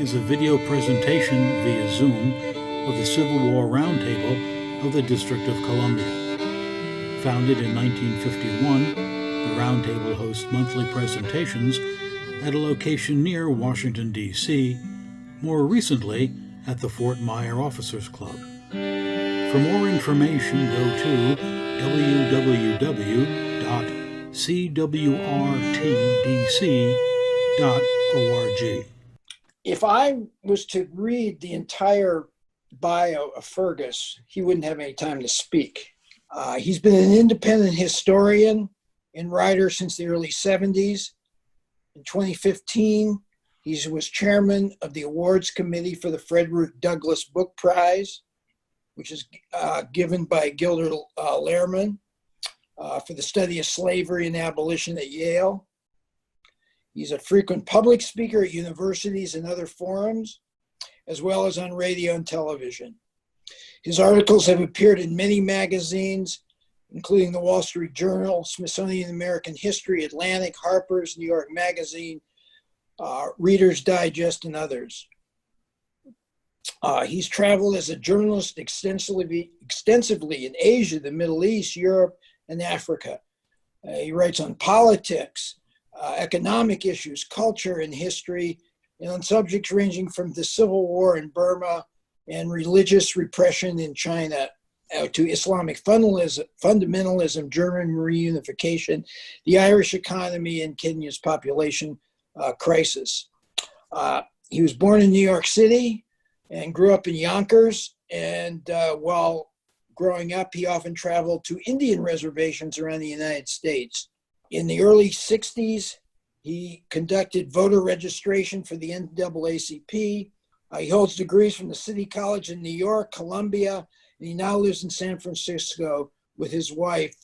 is a video presentation via Zoom of the Civil War Roundtable of the District of Columbia. Founded in 1951, the Roundtable hosts monthly presentations at a location near Washington, D.C., more recently at the Fort Myer Officers Club. For more information, go to www.CWRTDC.org. If I was to read the entire bio of Fergus, he wouldn't have any time to speak. He's been an independent historian and writer since the early 70s. In 2015, he was chairman of the awards committee for the Frederick Douglass Book Prize, which is given by Gilder Lehrman for the study of slavery and abolition at Yale. He's a frequent public speaker at universities and other forums, as well as on radio and television. His articles have appeared in many magazines, including the Wall Street Journal, Smithsonian American History, Atlantic, Harper's, New York Magazine, Reader's Digest, and others. He's traveled as a journalist extensively in Asia, the Middle East, Europe, and Africa. He writes on politics, economic issues, culture, and history, and on subjects ranging from the Civil War in Burma and religious repression in China to Islamic fundamentalism, German reunification, the Irish economy, and Kenya's population crisis. He was born in New York City and grew up in Yonkers, and while growing up, he often traveled to Indian reservations around the United States. In the early 60s, he conducted voter registration for the NAACP. He holds degrees from the City College in New York, Columbia, and he now lives in San Francisco with his wife,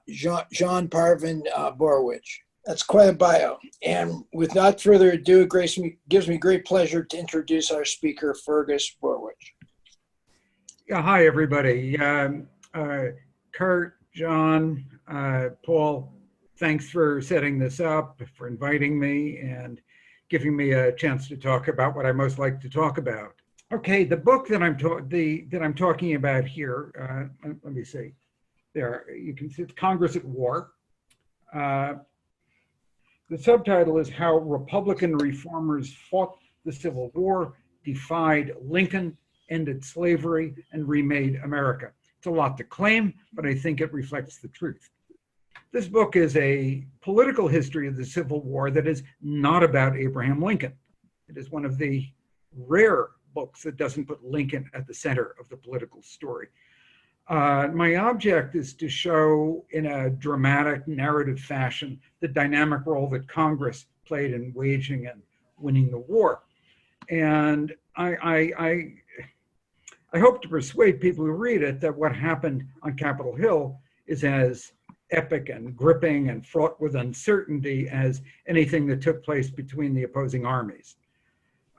Jon Bordewich. That's quite a bio. And without further ado, it gives me great pleasure to introduce our speaker, Fergus Bordewich. Yeah, hi, everybody. Kurt, John, Paul, thanks for setting this up, for inviting me, and giving me a chance to talk about what I most like to talk about. Okay, the book that I'm talking about here, let me see. There, you can see it's Congress at War. The subtitle is How Republican Reformers Fought the Civil War, Defied Lincoln, Ended Slavery, and Remade America. It's a lot to claim, but I think it reflects the truth. This book is a political history of the Civil War that is not about Abraham Lincoln. It is one of the rare books that doesn't put Lincoln at the center of the political story. My object is to show in a dramatic narrative fashion the dynamic role that Congress played in waging and winning the war. And I hope to persuade people who read it that what happened on Capitol Hill is as epic and gripping and fraught with uncertainty as anything that took place between the opposing armies.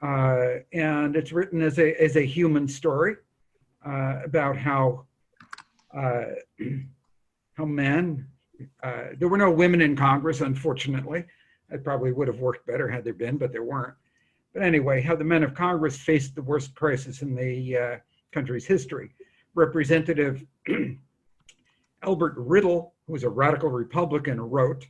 And it's written as a human story about how men, there were no women in Congress, unfortunately. It probably would have worked better had there been, but there weren't. But anyway, how the men of Congress faced the worst crisis in the country's history. Representative Albert Riddle, who was a radical Republican, wrote,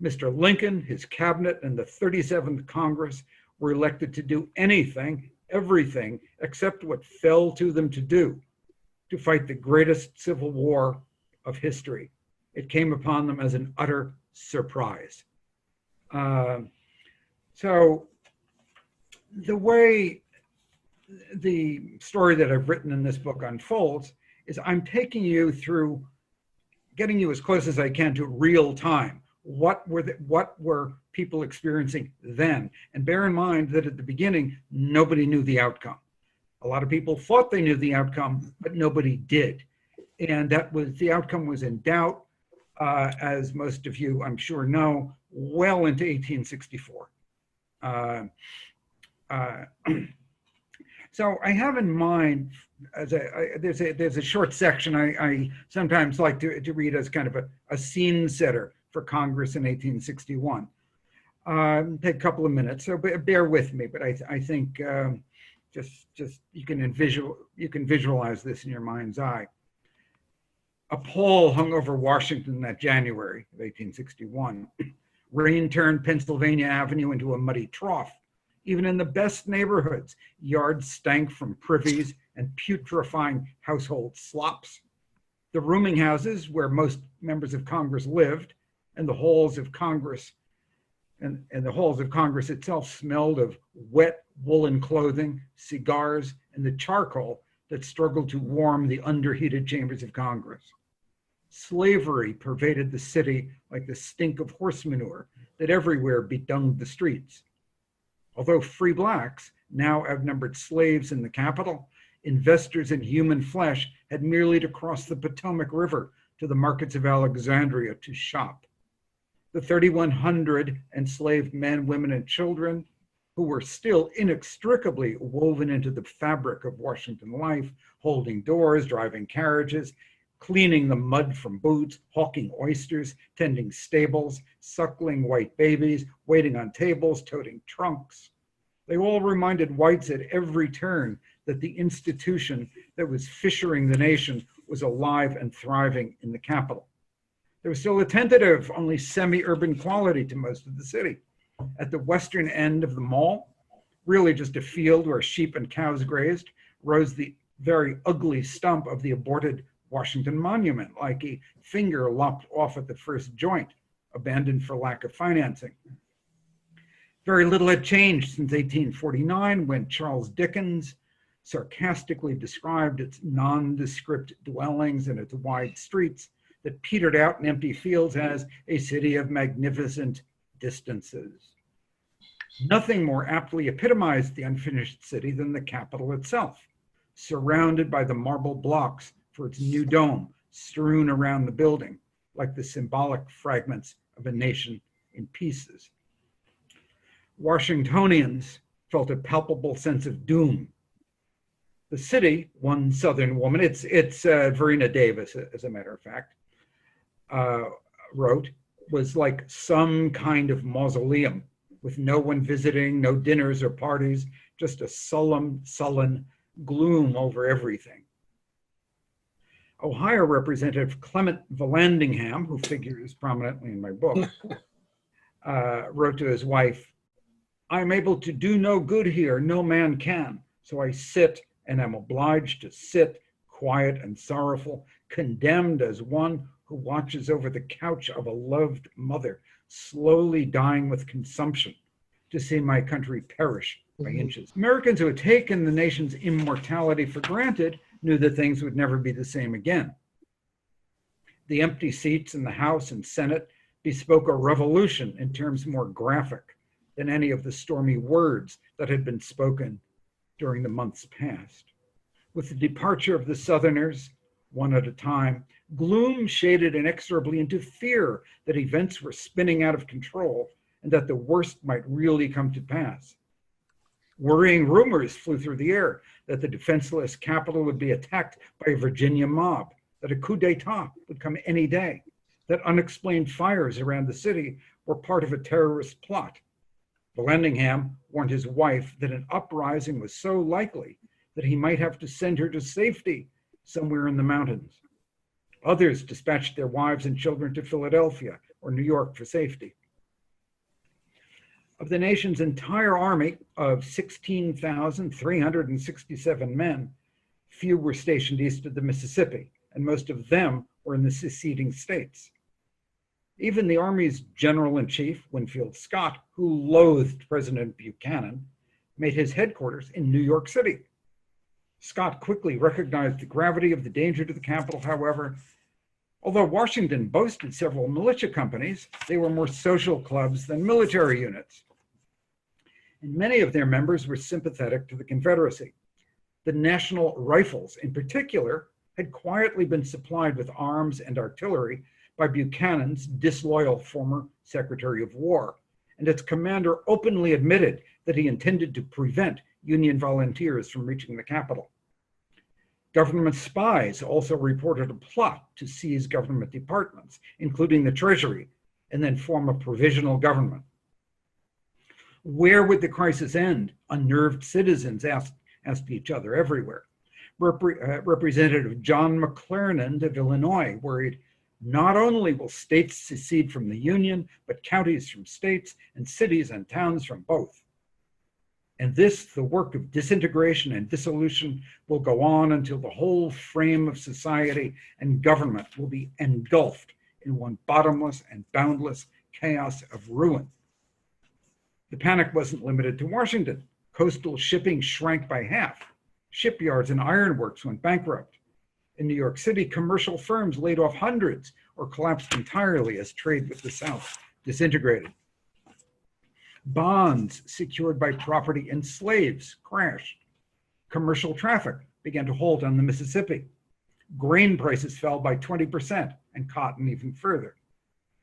Mr. Lincoln, his cabinet, and the 37th Congress were elected to do anything, everything, except what fell to them to do, to fight the greatest civil war of history. It came upon them as an utter surprise. So the way the story that I've written in this book unfolds is I'm taking you through, getting you as close as I can to real time. What were people experiencing then? And bear in mind that at the beginning, nobody knew the outcome. A lot of people thought they knew the outcome, but nobody did. And the outcome was in doubt, as most of you, I'm sure, know, well into 1864. So I have in mind, there's a short section I sometimes like to read as kind of a scene setter for Congress in 1861. Take a couple of minutes, so bear with me. But I think just you can visualize this in your mind's eye. A pall hung over Washington that January of 1861. Rain turned Pennsylvania Avenue into a muddy trough. Even in the best neighborhoods, yards stank from privies and putrefying household slops. The rooming houses where most members of Congress lived, and the halls of Congress and the halls of Congress itself smelled of wet woolen clothing, cigars, and the charcoal that struggled to warm the underheated chambers of Congress. Slavery pervaded the city like the stink of horse manure that everywhere bedunged the streets. Although free blacks now outnumbered slaves in the capital, investors in human flesh had merely to cross the Potomac River to the markets of Alexandria to shop. The 3,100 enslaved men, women, and children who were still inextricably woven into the fabric of Washington life, holding doors, driving carriages, cleaning the mud from boots, hawking oysters, tending stables, suckling white babies, waiting on tables, toting trunks. They all reminded whites at every turn that the institution that was fishering the nation was alive and thriving in the capital. There was still a tentative, only semi-urban quality to most of the city. At the western end of the mall, really just a field where sheep and cows grazed, rose the very ugly stump of the aborted Washington Monument, like a finger lopped off at the first joint, abandoned for lack of financing. Very little had changed since 1849, when Charles Dickens sarcastically described its nondescript dwellings and its wide streets that petered out in empty fields as a city of magnificent distances. Nothing more aptly epitomized the unfinished city than the Capitol itself, surrounded by the marble blocks for its new dome strewn around the building, like the symbolic fragments of a nation in pieces. Washingtonians felt a palpable sense of doom. The city, one Southern woman, it's Verena Davis, as a matter of fact, wrote, was like some kind of mausoleum with no one visiting, no dinners or parties, just a sullen gloom over everything. Ohio Representative Clement Vallandigham, who figures prominently in my book, wrote to his wife, "I'm able to do no good here, no man can, so I sit and am obliged to sit, quiet and sorrowful, condemned as one who watches over the couch of a loved mother, slowly dying with consumption, to see my country perish by inches." Americans who had taken the nation's immortality for granted knew that things would never be the same again. The empty seats in the House and Senate bespoke a revolution in terms more graphic than any of the stormy words that had been spoken during the months past. With the departure of the Southerners, one at a time, gloom shaded inexorably into fear that events were spinning out of control and that the worst might really come to pass. Worrying rumors flew through the air that the defenseless capital would be attacked by a Virginia mob, that a coup d'etat would come any day, that unexplained fires around the city were part of a terrorist plot. Vallandigham warned his wife that an uprising was so likely that he might have to send her to safety somewhere in the mountains. Others dispatched their wives and children to Philadelphia or New York for safety. Of the nation's entire army of 16,367 men, few were stationed east of the Mississippi, and most of them were in the seceding states. Even the Army's General-in-Chief, Winfield Scott, who loathed President Buchanan, made his headquarters in New York City. Scott quickly recognized the gravity of the danger to the capital, however. Although Washington boasted several militia companies, they were more social clubs than military units. And many of their members were sympathetic to the Confederacy. The National Rifles, in particular, had quietly been supplied with arms and artillery by Buchanan's disloyal former Secretary of War, and its commander openly admitted that he intended to prevent Union volunteers from reaching the capital. Government spies also reported a plot to seize government departments, including the Treasury, and then form a provisional government. Where would the crisis end? Unnerved citizens asked each other everywhere. Representative John McClernand of Illinois worried, not only will states secede from the Union, but counties from states and cities and towns from both. And this, the work of disintegration and dissolution, will go on until the whole frame of society and government will be engulfed in one bottomless and boundless chaos of ruin. The panic wasn't limited to Washington. Coastal shipping shrank by half. Shipyards and ironworks went bankrupt. In New York City, commercial firms laid off hundreds or collapsed entirely as trade with the South disintegrated. Bonds secured by property in slaves crashed. Commercial traffic began to halt on the Mississippi. Grain prices fell by 20% and cotton even further.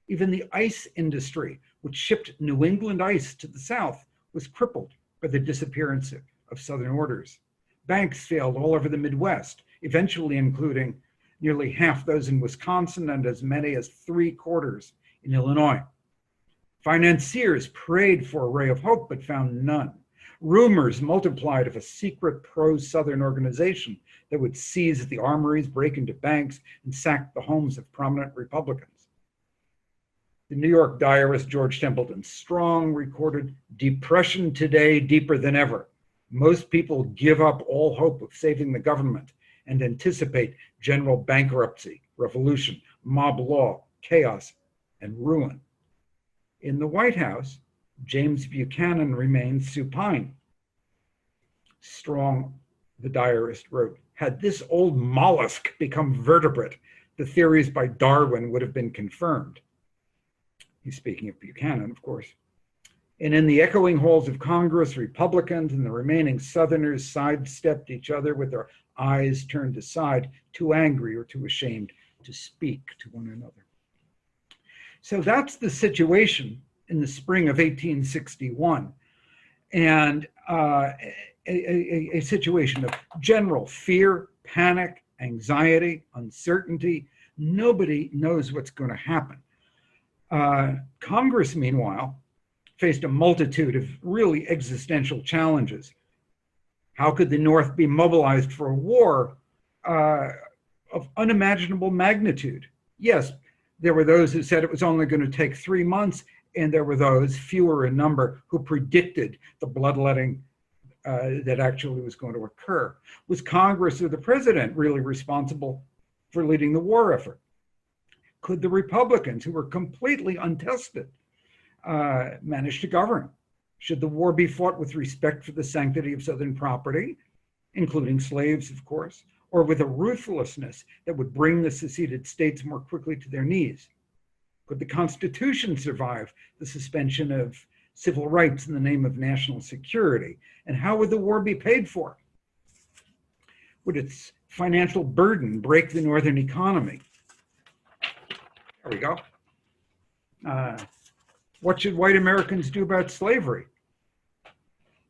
Even the ice industry, which shipped New England ice to the South, was crippled by the disappearance of Southern orders. Banks failed all over the Midwest, eventually including nearly half those in Wisconsin and as many as 3/4 in Illinois. Financiers prayed for a ray of hope, but found none. Rumors multiplied of a secret pro-Southern organization that would seize the armories, break into banks, and sack the homes of prominent Republicans. The New York diarist George Templeton Strong recorded, "Depression today deeper than ever. Most people give up all hope of saving the government and anticipate general bankruptcy, revolution, mob law, chaos, and ruin." In the White House, James Buchanan remained supine. Strong, the diarist wrote, "Had this old mollusk become vertebrate, the theories by Darwin would have been confirmed." He's speaking of Buchanan, of course. And in the echoing halls of Congress, Republicans and the remaining Southerners sidestepped each other with their eyes turned aside, too angry or too ashamed to speak to one another. So that's the situation in the spring of 1861, and a situation of general fear, panic, anxiety, uncertainty. Nobody knows what's going to happen. Congress, meanwhile, faced a multitude of really existential challenges. How could the North be mobilized for a war of unimaginable magnitude? Yes, there were those who said it was only going to take 3 months, and there were those, fewer in number, who predicted the bloodletting that actually was going to occur. Was Congress or the president really responsible for leading the war effort? Could the Republicans, who were completely untested, manage to govern? Should the war be fought with respect for the sanctity of Southern property, including slaves, of course, or with a ruthlessness that would bring the seceded states more quickly to their knees? Could the Constitution survive the suspension of civil rights in the name of national security? And how would the war be paid for? Would its financial burden break the Northern economy? There we go. What should white Americans do about slavery?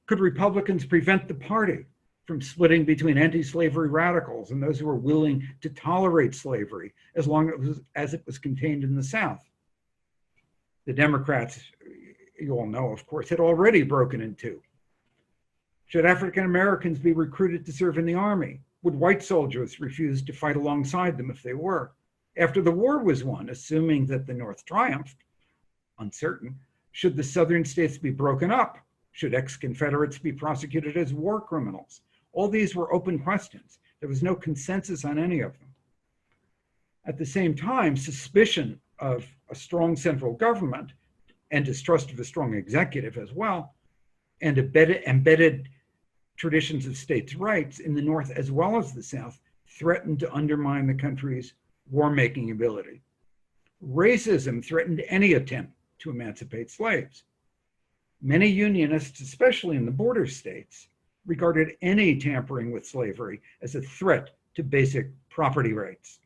Could Republicans prevent the party from splitting between anti-slavery radicals and those who were willing to tolerate slavery as long as it was contained in the South? The Democrats, you all know, of course, had already broken in two. Should African Americans be recruited to serve in the army? Would white soldiers refuse to fight alongside them if they were? After the war was won, assuming that the North triumphed, uncertain, should the Southern states be broken up? Should ex-Confederates be prosecuted as war criminals? All these were open questions. There was no consensus on any of them. At the same time, suspicion of a strong central government and distrust of a strong executive as well, and embedded traditions of states' rights in the North as well as the South threatened to undermine the country's war-making ability. Racism threatened any attempt to emancipate slaves. Many Unionists, especially in the border states, regarded any tampering with slavery as a threat to basic property rights.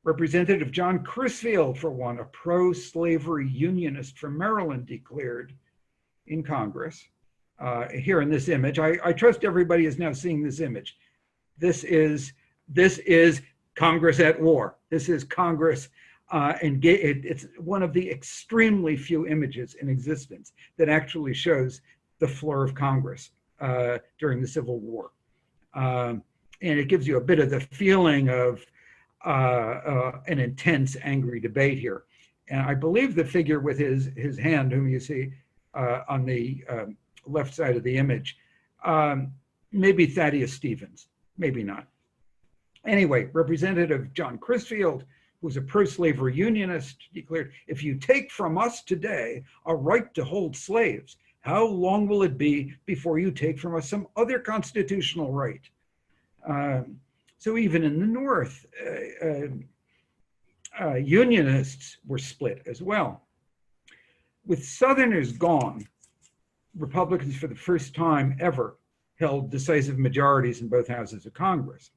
Representative John Crisfield, for one, a pro-slavery Unionist from Maryland, declared in Congress, here in this image, I trust everybody is now seeing this image. This is Congress at war. This is Congress It's one of the extremely few images in existence that actually shows the floor of Congress during the Civil War. And it gives you a bit of the feeling of an intense, angry debate here. And I believe the figure with his hand, whom you see on the left side of the image, maybe Thaddeus Stevens, maybe not. Anyway, Representative John Crisfield, who's a pro-slavery unionist, declared, "If you take from us today a right to hold slaves, how long will it be before you take from us some other constitutional right?" So even in the North, Unionists were split as well. With Southerners gone, Republicans for the first time ever held decisive majorities in both houses of Congress.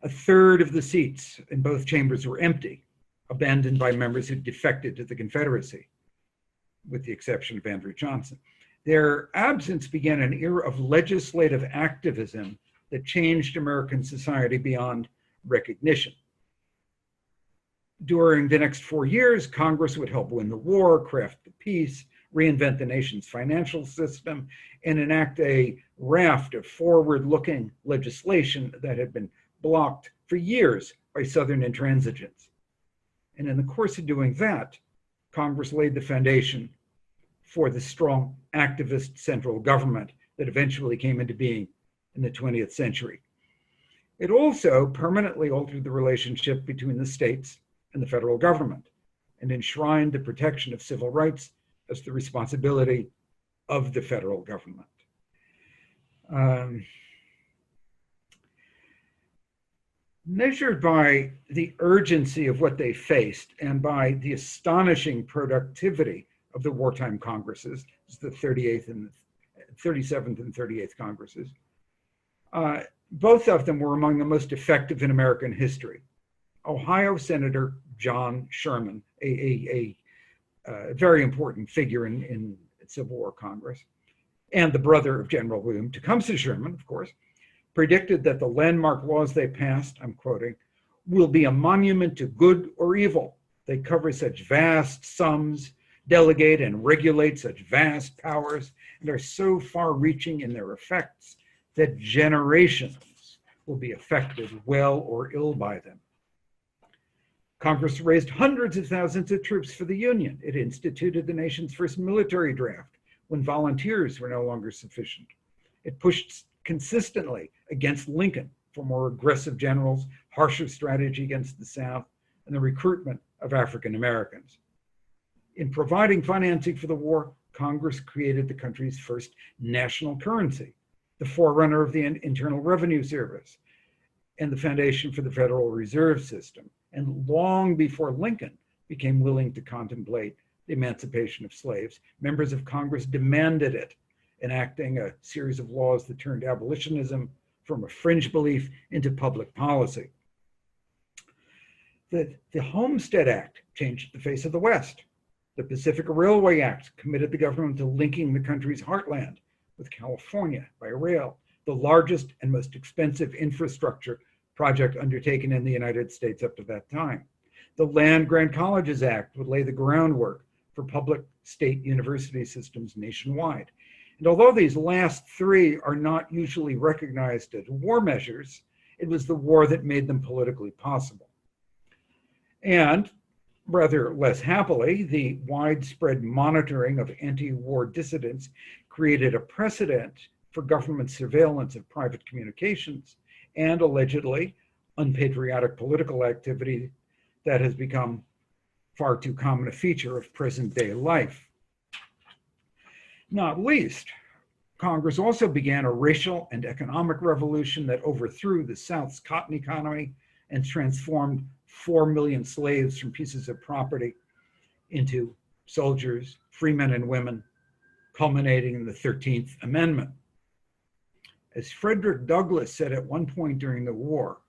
A third of the seats in both chambers were empty, abandoned by members who defected to the Confederacy, with the exception of Andrew Johnson. Their absence began an era of legislative activism that changed American society beyond recognition. During the next 4 years, Congress would help win the war, craft the peace, reinvent the nation's financial system, and enact a raft of forward-looking legislation that had been blocked for years by Southern intransigence. And in the course of doing that, Congress laid the foundation for the strong activist central government that eventually came into being in the 20th century. It also permanently altered the relationship between the states and the federal government and enshrined the protection of civil rights as the responsibility of the federal government. Measured by the urgency of what they faced and by the astonishing productivity of the wartime Congresses, the 37th and 38th Congresses, both of them were among the most effective in American history. Ohio Senator John Sherman, a very important figure in Civil War Congress, and the brother of General William Tecumseh Sherman, of course, predicted that the landmark laws they passed, I'm quoting, "will be a monument to good or evil. They cover such vast sums, delegate and regulate such vast powers, and are so far-reaching in their effects that generations will be affected well or ill by them." Congress raised hundreds of thousands of troops for the Union. It instituted the nation's first military draft when volunteers were no longer sufficient. It pushed consistently against Lincoln for more aggressive generals, harsher strategy against the South, and the recruitment of African Americans. In providing financing for the war, Congress created the country's first national currency, the forerunner of the Internal Revenue Service, and the foundation for the Federal Reserve System. And long before Lincoln became willing to contemplate the emancipation of slaves, members of Congress demanded it, enacting a series of laws that turned abolitionism from a fringe belief into public policy. The Homestead Act changed the face of the West. The Pacific Railway Act committed the government to linking the country's heartland with California by rail, the largest and most expensive infrastructure project undertaken in the United States up to that time. The Land-Grant Colleges Act would lay the groundwork for public state university systems nationwide. And although these last three are not usually recognized as war measures, it was the war that made them politically possible. And rather less happily, the widespread monitoring of anti-war dissidents created a precedent for government surveillance of private communications and allegedly unpatriotic political activity that has become far too common a feature of present-day life. Not least, Congress also began a racial and economic revolution that overthrew the South's cotton economy and transformed 4 million slaves from pieces of property into soldiers, free men and women, culminating in the 13th Amendment. As Frederick Douglass said at one point during the war,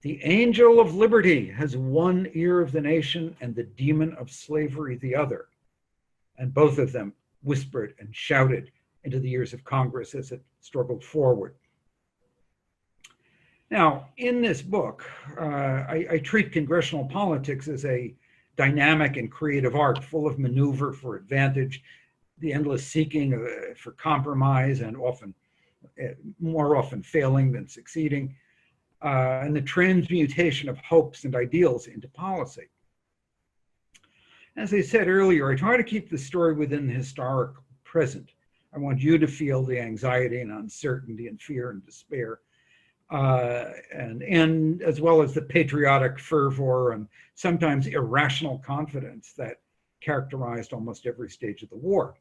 "The angel of liberty has one ear of the nation and the demon of slavery the other." And both of them whispered and shouted into the ears of Congress as it struggled forward. Now, in this book, I treat congressional politics as a dynamic and creative art full of maneuver for advantage, the endless seeking for compromise, and more often failing than succeeding, and the transmutation of hopes and ideals into policy. As I said earlier, I try to keep the story within the historic present. I want you to feel the anxiety and uncertainty and fear and despair, and as well as the patriotic fervor and sometimes irrational confidence that characterized almost every stage of the war.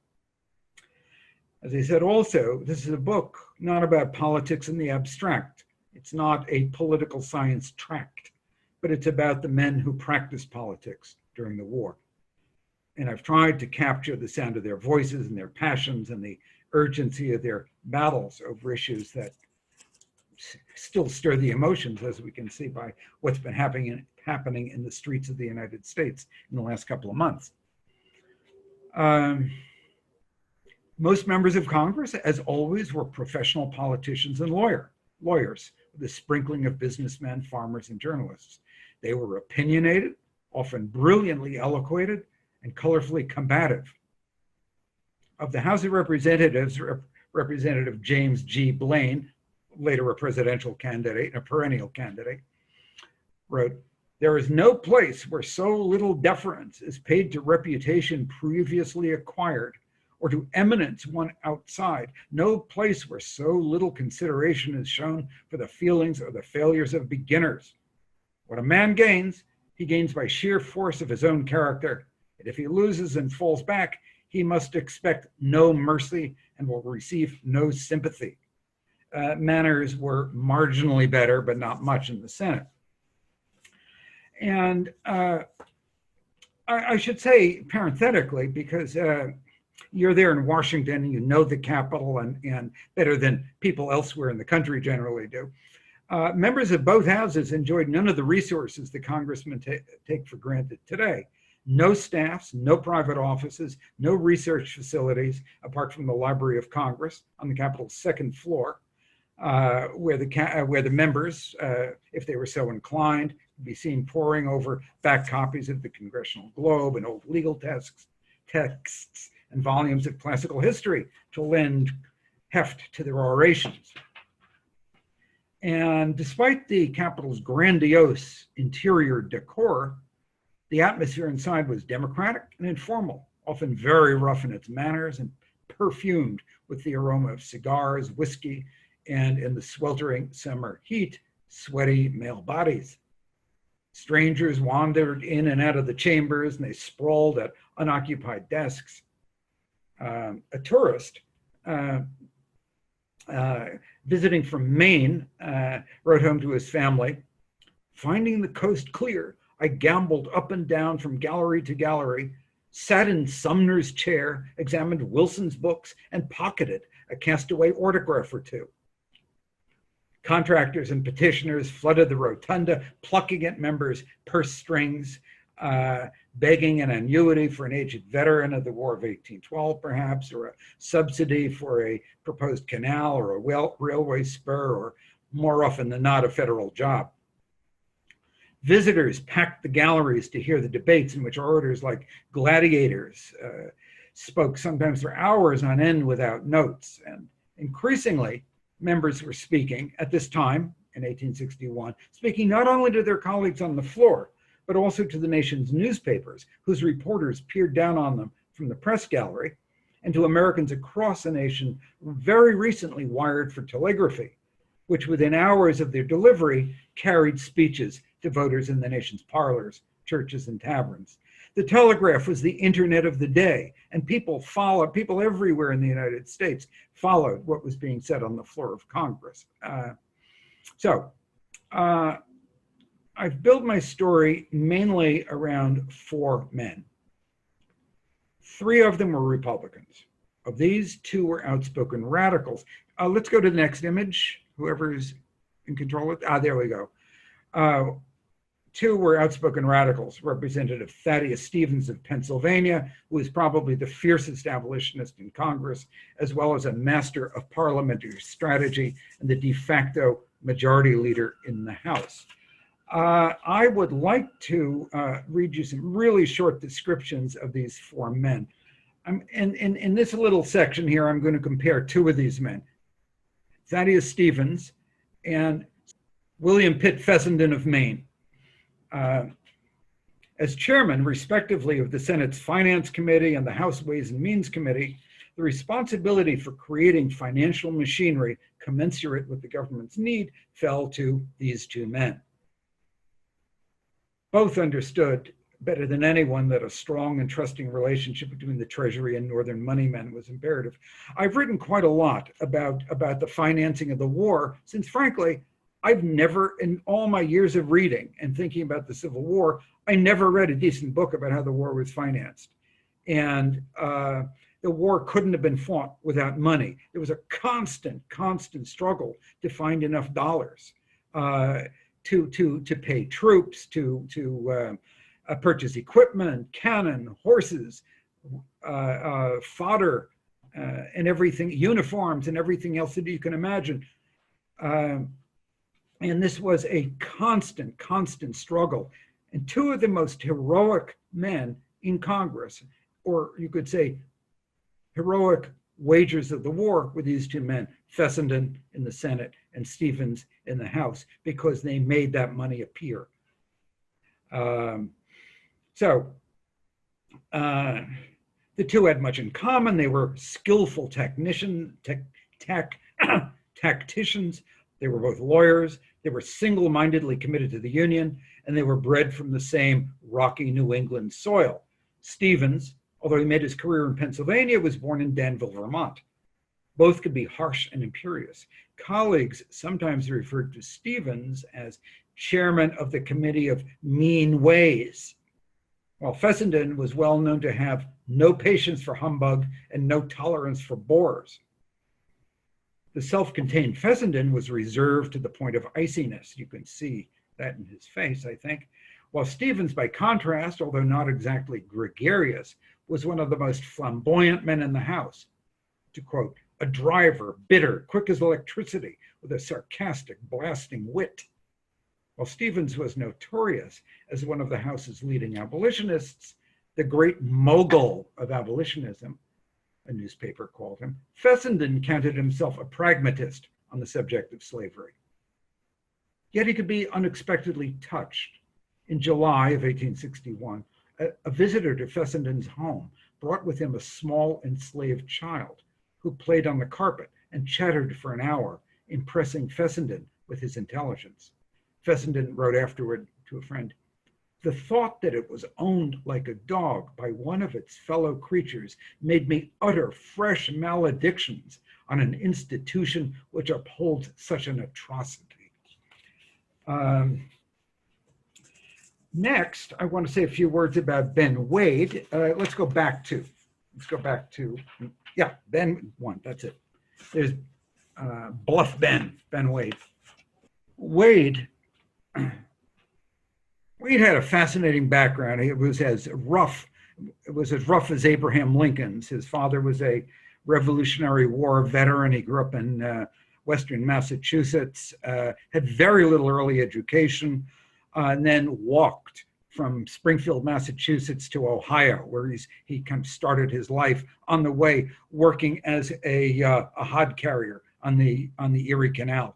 As I said also, this is a book not about politics in the abstract. It's not a political science tract, but it's about the men who practiced politics during the war. And I've tried to capture the sound of their voices and their passions and the urgency of their battles over issues that still stir the emotions, as we can see by what's been happening in the streets of the United States in the last couple of months. Most members of Congress, as always, were professional politicians and lawyers, with a sprinkling of businessmen, farmers, and journalists. They were opinionated, often brilliantly eloquated, and colorfully combative. Of the House of Representatives, Representative James G. Blaine, later a presidential candidate and a perennial candidate, wrote, "There is no place where so little deference is paid to reputation previously acquired or to eminence won outside, no place where so little consideration is shown for the feelings or the failures of beginners. What a man gains, he gains by sheer force of his own character. And if he loses and falls back, he must expect no mercy and will receive no sympathy." Manners were marginally better, but not much in the Senate. And I should say parenthetically, because you're there in Washington and you know the Capitol and better than people elsewhere in the country generally do. Members of both houses enjoyed none of the resources the congressmen take for granted today. No staffs, no private offices, no research facilities, apart from the Library of Congress on the Capitol's second floor, where the members, if they were so inclined, could be seen poring over back copies of the Congressional Globe and old legal texts and volumes of classical history to lend heft to their orations. And despite the Capitol's grandiose interior decor, the atmosphere inside was democratic and informal, often very rough in its manners and perfumed with the aroma of cigars, whiskey, and in the sweltering summer heat, sweaty male bodies. Strangers wandered in and out of the chambers and they sprawled at unoccupied desks. A tourist visiting from Maine wrote home to his family, "Finding the coast clear, I gambled up and down from gallery to gallery, sat in Sumner's chair, examined Wilson's books, and pocketed a castaway autograph or two." Contractors and petitioners flooded the rotunda, plucking at members' purse strings, begging an annuity for an aged veteran of the War of 1812, perhaps, or a subsidy for a proposed canal or a railway spur, or more often than not, a federal job. Visitors packed the galleries to hear the debates in which orators like gladiators spoke sometimes for hours on end without notes. And increasingly, members were speaking at this time, in 1861, speaking not only to their colleagues on the floor, but also to the nation's newspapers, whose reporters peered down on them from the press gallery, and to Americans across the nation very recently wired for telegraphy, which within hours of their delivery carried speeches to voters in the nation's parlors, churches, and taverns. The telegraph was the internet of the day, and people everywhere in the United States followed what was being said on the floor of Congress. I've built my story mainly around four men. Three of them were Republicans. Of these, two were outspoken radicals. Let's go to the next image, whoever's in control of it. There we go. Two were outspoken radicals, Representative Thaddeus Stevens of Pennsylvania, who was probably the fiercest abolitionist in Congress, as well as a master of parliamentary strategy and the de facto majority leader in the House. I would like to read you some really short descriptions of these four men. In this little section here, I'm going to compare two of these men, Thaddeus Stevens and William Pitt Fessenden of Maine. As chairman, respectively, of the Senate's Finance Committee and the House Ways and Means Committee, the responsibility for creating financial machinery commensurate with the government's need fell to these two men. Both understood better than anyone that a strong and trusting relationship between the Treasury and Northern moneymen was imperative. I've written quite a lot about the financing of the war, since frankly, I've never, in all my years of reading and thinking about the Civil War, I never read a decent book about how the war was financed. And the war couldn't have been fought without money. There was a constant struggle to find enough dollars to pay troops, to purchase equipment, cannon, horses, fodder, and everything, uniforms and everything else that you can imagine. And this was a constant struggle. And two of the most heroic men in Congress, or you could say heroic wagers of the war, were these two men, Fessenden in the Senate and Stevens in the House, because they made that money appear. The two had much in common. They were skillful tacticians. They were both lawyers. They were single-mindedly committed to the Union, and they were bred from the same rocky New England soil. Stevens, although he made his career in Pennsylvania, was born in Danville, Vermont. Both could be harsh and imperious. Colleagues sometimes referred to Stevens as chairman of the Committee of Mean Ways, while Fessenden was well known to have no patience for humbug and no tolerance for bores. The self-contained Fessenden was reserved to the point of iciness. You can see that in his face, I think. While Stevens, by contrast, although not exactly gregarious, was one of the most flamboyant men in the House. To quote, a driver, bitter, quick as electricity, with a sarcastic, blasting wit. While Stevens was notorious as one of the House's leading abolitionists, the great mogul of abolitionism, a newspaper called him, Fessenden counted himself a pragmatist on the subject of slavery. Yet he could be unexpectedly touched. In July of 1861, a visitor to Fessenden's home brought with him a small enslaved child who played on the carpet and chattered for an hour, impressing Fessenden with his intelligence. Fessenden wrote afterward to a friend, "The thought that it was owned like a dog by one of its fellow creatures made me utter fresh maledictions on an institution which upholds such an atrocity." Next, I want to say a few words about Ben Wade. Let's go back to, Ben 1, that's it. There's Bluff Ben Wade. Wade had a fascinating background. It was as rough as Abraham Lincoln's. His father was a Revolutionary War veteran. He grew up in Western Massachusetts, had very little early education, and then walked from Springfield, Massachusetts to Ohio, where he kind of started his life on the way working as a hod carrier on the Erie Canal.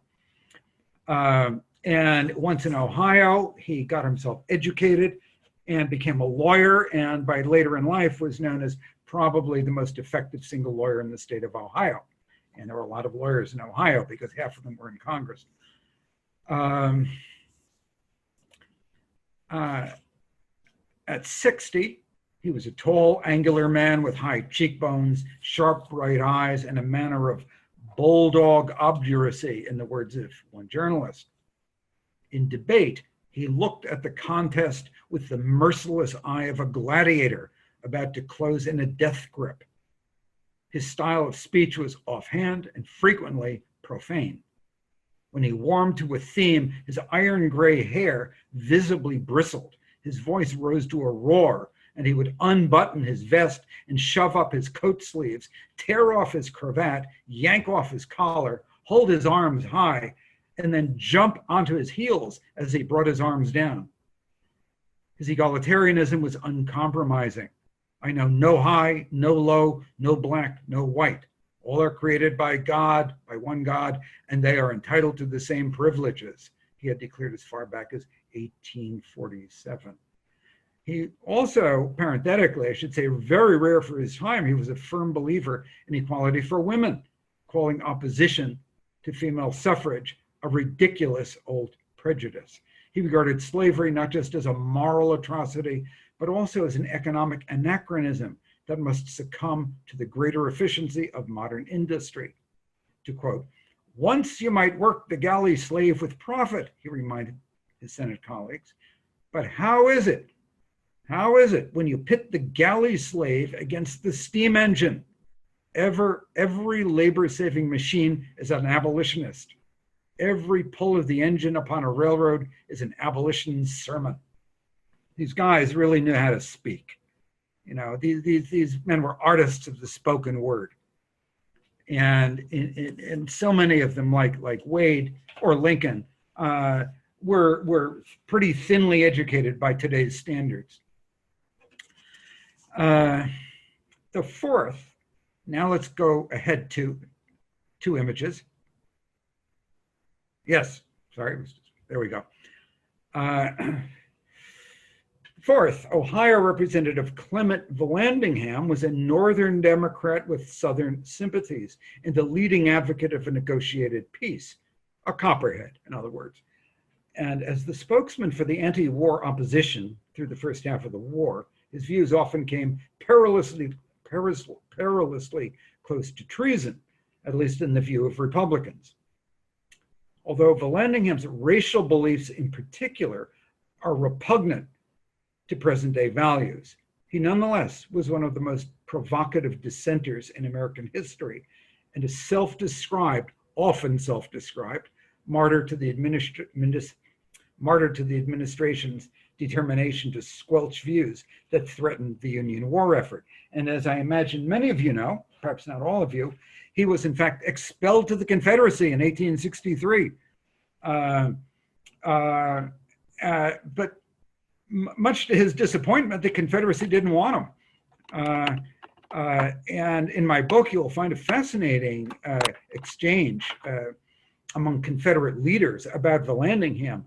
And once in Ohio, he got himself educated and became a lawyer, and by later in life was known as probably the most effective single lawyer in the state of Ohio. And there were a lot of lawyers in Ohio because half of them were in Congress. At 60, he was a tall, angular man with high cheekbones, sharp, bright eyes, and a manner of bulldog obduracy, in the words of one journalist. In debate, he looked at the contest with the merciless eye of a gladiator about to close in a death grip. His style of speech was offhand and frequently profane. When he warmed to a theme, his iron gray hair visibly bristled. His voice rose to a roar, and he would unbutton his vest and shove up his coat sleeves, tear off his cravat, yank off his collar, hold his arms high, and then jump onto his heels as he brought his arms down. His egalitarianism was uncompromising. I know no high, no low, no black, no white. All are created by God, by one God, and they are entitled to the same privileges. He had declared as far back as 1847. He also, parenthetically, I should say, very rare for his time, he was a firm believer in equality for women, calling opposition to female suffrage a ridiculous old prejudice. He regarded slavery not just as a moral atrocity, but also as an economic anachronism that must succumb to the greater efficiency of modern industry. To quote, "Once you might work the galley slave with profit," he reminded his Senate colleagues, "but how is it when you pit the galley slave against the steam engine? Every labor-saving machine is an abolitionist. Every pull of the engine upon a railroad is an abolition sermon." These guys really knew how to speak. You know, these men were artists of the spoken word. And so many of them, like Wade or Lincoln, were pretty thinly educated by today's standards. The fourth, now let's go ahead to 2 images. Yes, sorry, there we go. Fourth, Ohio Representative Clement Vallandigham was a Northern Democrat with Southern sympathies and the leading advocate of a negotiated peace, a copperhead, in other words. And as the spokesman for the anti-war opposition through the first half of the war, his views often came perilously close to treason, at least in the view of Republicans. Although Vallandigham's racial beliefs in particular are repugnant to present-day values, he nonetheless was one of the most provocative dissenters in American history and a often self-described, martyr to the administration's determination to squelch views that threatened the Union war effort. And as I imagine many of you know, perhaps not all of you, he was in fact expelled to the Confederacy in 1863. But much to his disappointment, the Confederacy didn't want him. And in my book, you'll find a fascinating exchange among Confederate leaders about Vallandigham.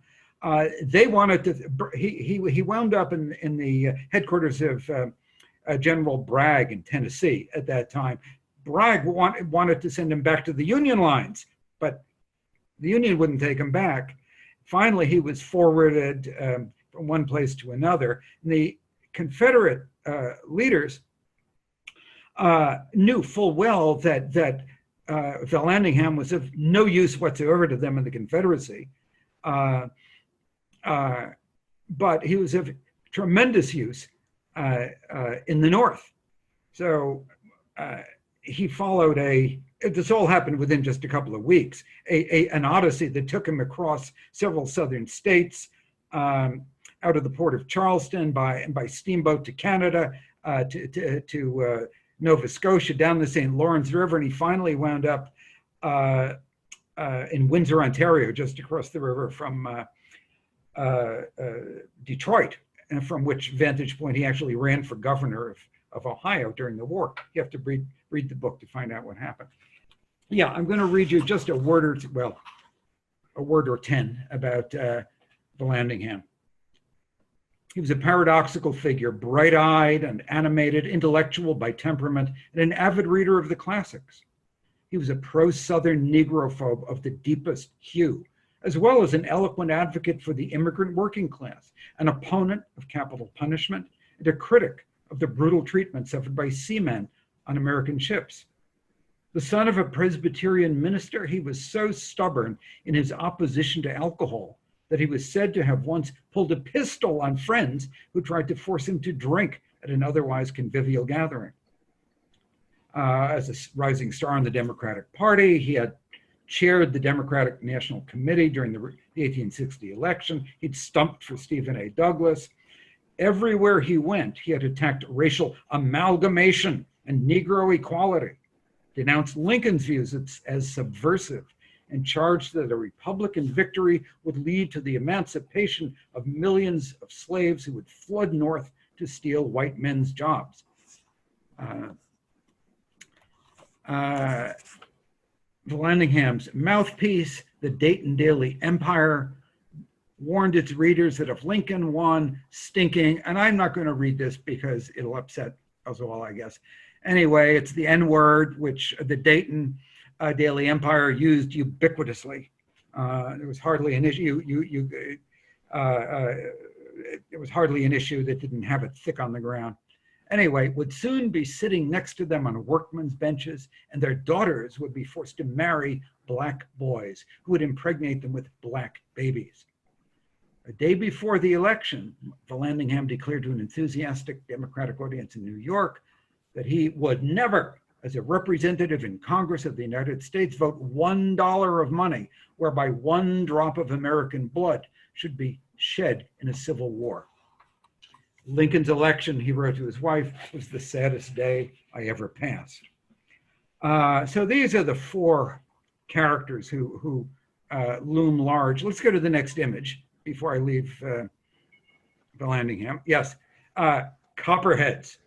They wanted to, he wound up in the headquarters of General Bragg in Tennessee at that time. Bragg wanted to send him back to the Union lines, but the Union wouldn't take him back. Finally, he was forwarded from one place to another. And the Confederate leaders knew full well that Vallandigham was of no use whatsoever to them in the Confederacy, but he was of tremendous use in the North. So he followed this all happened within just a couple of weeks, an odyssey that took him across several southern states, out of the port of Charleston by steamboat to Canada, to Nova Scotia, down the St. Lawrence River, and he finally wound up in Windsor, Ontario, just across the river from Detroit, and from which vantage point he actually ran for governor of Ohio during the war. You have to read the book to find out what happened. Yeah, I'm going to read you just a word or 10 about Vallandigham. He was a paradoxical figure, bright-eyed and animated, intellectual by temperament, and an avid reader of the classics. He was a pro-Southern Negrophobe of the deepest hue, as well as an eloquent advocate for the immigrant working class, an opponent of capital punishment, and a critic of the brutal treatment suffered by seamen on American ships. The son of a Presbyterian minister, he was so stubborn in his opposition to alcohol that he was said to have once pulled a pistol on friends who tried to force him to drink at an otherwise convivial gathering. As a rising star in the Democratic Party, he had chaired the Democratic National Committee during the 1860 election. He'd stumped for Stephen A. Douglas. Everywhere he went, he had attacked racial amalgamation and Negro equality, denounced Lincoln's views as subversive, and charged that a Republican victory would lead to the emancipation of millions of slaves who would flood north to steal white men's jobs. Vallandingham's mouthpiece, the Dayton Daily Empire, warned its readers that if Lincoln won, stinking, and I'm not going to read this because it'll upset us all, I guess. Anyway, it's the N-word, which the Dayton Daily Empire used ubiquitously. There was hardly an issue. It was hardly an issue that didn't have it thick on the ground. Anyway, would soon be sitting next to them on workmen's benches, and their daughters would be forced to marry black boys who would impregnate them with black babies. A day before the election, Vallandingham declared to an enthusiastic Democratic audience in New York that he would never, as a representative in Congress of the United States, vote $1 of money whereby one drop of American blood should be shed in a civil war. Lincoln's election, he wrote to his wife, was the saddest day I ever passed. So these are the four characters who loom large. Let's go to the next image before I leave Vallandingham. Yes, Copperheads.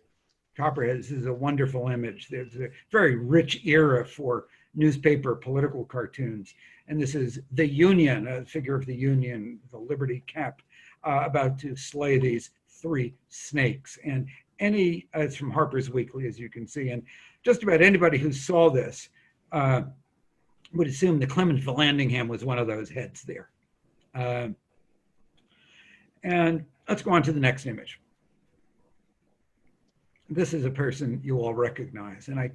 Copperheads is a wonderful image. There's a very rich era for newspaper political cartoons. And this is the Union, a figure of the Union, the Liberty Cap, about to slay these three snakes. And it's from Harper's Weekly, as you can see. And just about anybody who saw this would assume that Clement Vallandingham was one of those heads there. And let's go on to the next image. This is a person you all recognize. And I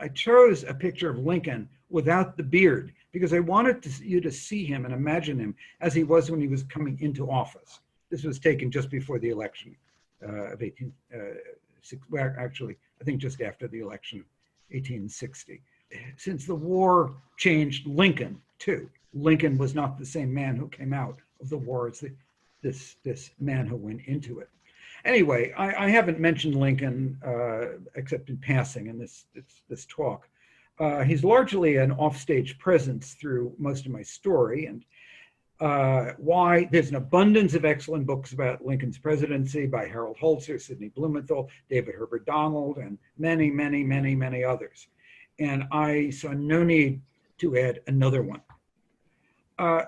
chose a picture of Lincoln without the beard because I wanted you to see him and imagine him as he was when he was coming into office. This was taken just before the election of well, actually, I think just after the election of 1860. Since the war changed Lincoln too. Lincoln was not the same man who came out of the war as this man who went into it. Anyway, I haven't mentioned Lincoln except in passing in this talk. He's largely an offstage presence through most of my story, and why there's an abundance of excellent books about Lincoln's presidency by Harold Holzer, Sidney Blumenthal, David Herbert Donald, and many, many, many, many others. And I saw no need to add another one.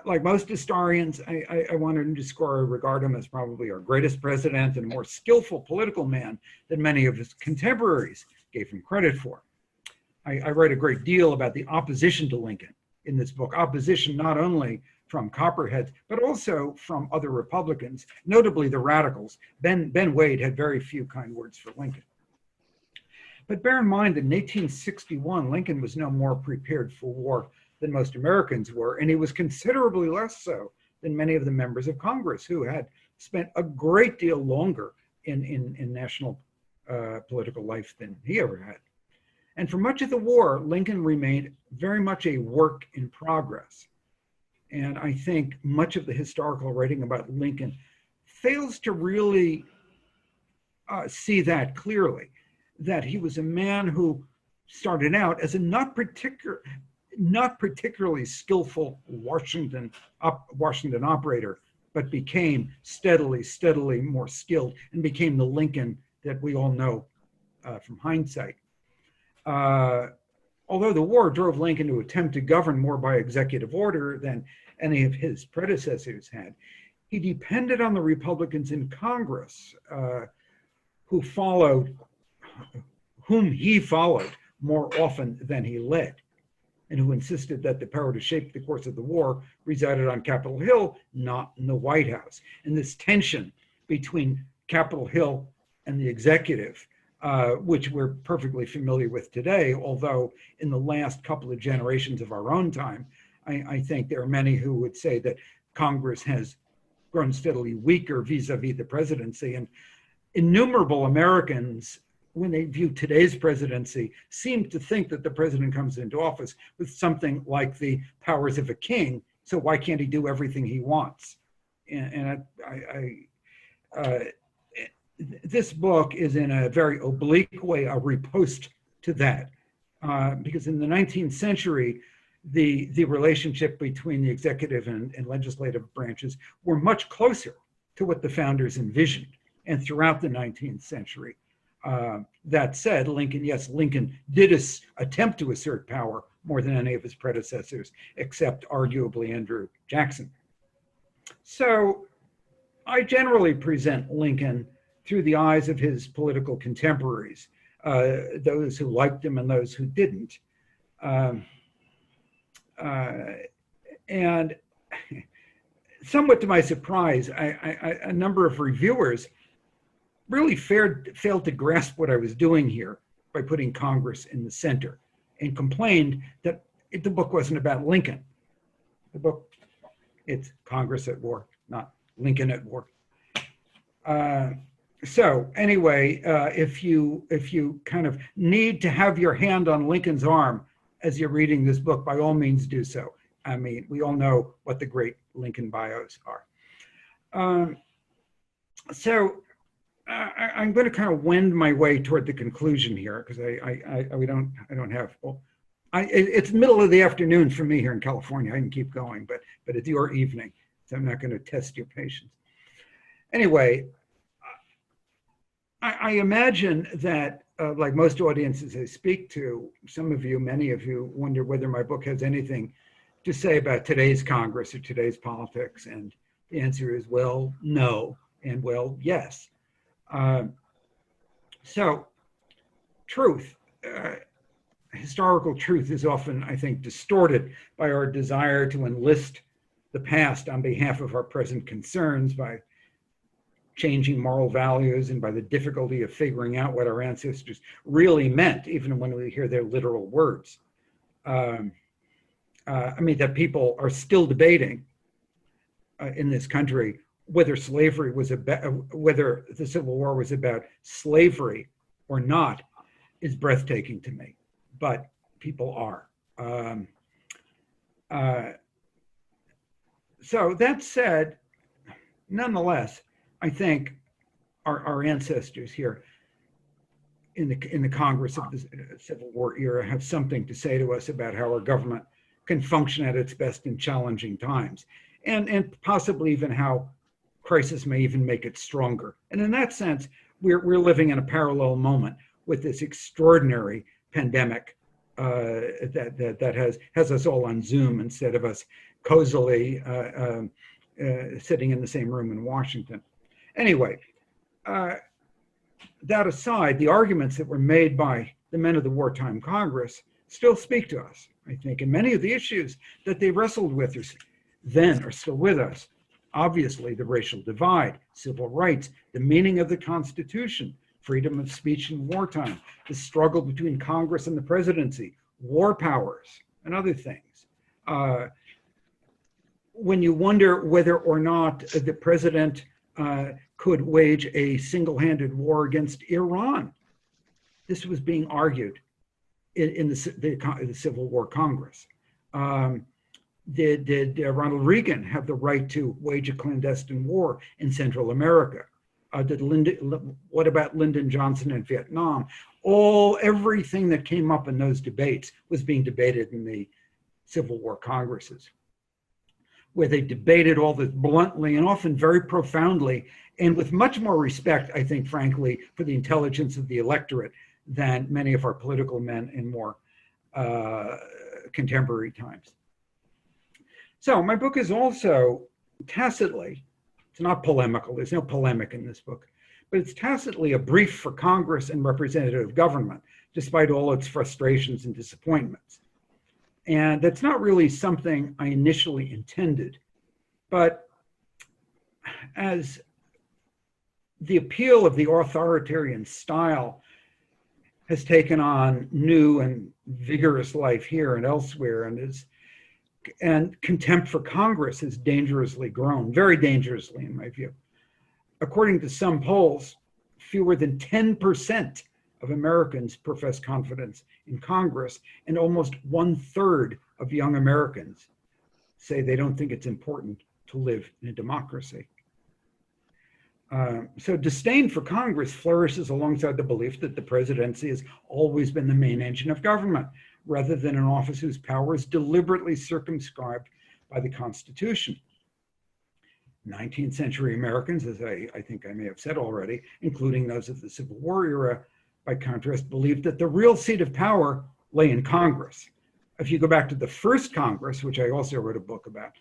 Like most historians, I want to underscore I regard him as probably our greatest president and a more skillful political man than many of his contemporaries gave him credit for. I write a great deal about the opposition to Lincoln in this book, opposition not only from Copperheads, but also from other Republicans, notably the radicals. Ben Wade had very few kind words for Lincoln. But bear in mind that in 1861, Lincoln was no more prepared for war than most Americans were, and he was considerably less so than many of the members of Congress who had spent a great deal longer in national political life than he ever had. And for much of the war, Lincoln remained very much a work in progress. And I think much of the historical writing about Lincoln fails to really see that clearly, that he was a man who started out as a not particularly skillful Washington operator, but became steadily more skilled and became the Lincoln that we all know from hindsight. Although the war drove Lincoln to attempt to govern more by executive order than any of his predecessors had, he depended on the Republicans in Congress whom he followed more often than he led, and who insisted that the power to shape the course of the war resided on Capitol Hill, not in the White House. And this tension between Capitol Hill and the executive, which we're perfectly familiar with today, although in the last couple of generations of our own time, I think there are many who would say that Congress has grown steadily weaker vis-a-vis the presidency. And innumerable Americans, when they view today's presidency, seem to think that the president comes into office with something like the powers of a king, so why can't he do everything he wants? And this book is in a very oblique way a riposte to that, because in the 19th century, the relationship between the executive and legislative branches were much closer to what the founders envisioned. And throughout the 19th century, that said, Lincoln did attempt to assert power more than any of his predecessors, except arguably Andrew Jackson. So I generally present Lincoln through the eyes of his political contemporaries, those who liked him and those who didn't. And somewhat to my surprise, a number of reviewers really failed to grasp what I was doing here by putting Congress in the center, and complained that the book wasn't about Lincoln. The book, it's Congress at War, not Lincoln at War. So anyway, if you kind of need to have your hand on Lincoln's arm as you're reading this book, by all means do so. I mean, we all know what the great Lincoln bios are. So I'm going to kind of wend my way toward the conclusion here, because I don't have. Well, it's middle of the afternoon for me here in California. I can keep going, but it's your evening, so I'm not going to test your patience. Anyway, I imagine that, like most audiences I speak to, some of you, many of you, wonder whether my book has anything to say about today's Congress or today's politics, and the answer is, well, no, and well, yes. So, truth, historical truth is often, I think, distorted by our desire to enlist the past on behalf of our present concerns, by changing moral values and by the difficulty of figuring out what our ancestors really meant, even when we hear their literal words. I mean, that people are still debating in this country whether slavery was whether the Civil War was about slavery or not is breathtaking to me, but people are. So that said, nonetheless, I think our ancestors here in the Congress of the Civil War era have something to say to us about how our government can function at its best in challenging times, and possibly even how crisis may even make it stronger. And in that sense, we're living in a parallel moment with this extraordinary pandemic that has us all on Zoom instead of us cozily sitting in the same room in Washington. Anyway, that aside, the arguments that were made by the men of the wartime Congress still speak to us, I think, and many of the issues that they wrestled with then are still with us. Obviously, the racial divide, civil rights, the meaning of the Constitution, freedom of speech in wartime, the struggle between Congress and the presidency, war powers, and other things. When you wonder whether or not the president could wage a single-handed war against Iran, this was being argued in the Civil War Congress. Did Ronald Reagan have the right to wage a clandestine war in Central America? What about Lyndon Johnson in Vietnam? Everything that came up in those debates was being debated in the Civil War Congresses, where they debated all this bluntly and often very profoundly, and with much more respect, I think, frankly, for the intelligence of the electorate than many of our political men in more contemporary times. So my book is also tacitly, it's not polemical, there's no polemic in this book, but it's tacitly a brief for Congress and representative government, despite all its frustrations and disappointments. And that's not really something I initially intended, but as the appeal of the authoritarian style has taken on new and vigorous life here and elsewhere, and contempt for Congress has dangerously grown, very dangerously in my view. According to some polls, fewer than 10% of Americans profess confidence in Congress, and almost 1/3 of young Americans say they don't think it's important to live in a democracy. So disdain for Congress flourishes alongside the belief that the presidency has always been the main engine of government, rather than an office whose power is deliberately circumscribed by the Constitution. 19th century Americans, as I think I may have said already, including those of the Civil War era, by contrast, believed that the real seat of power lay in Congress. If you go back to the first Congress, which I also wrote a book about,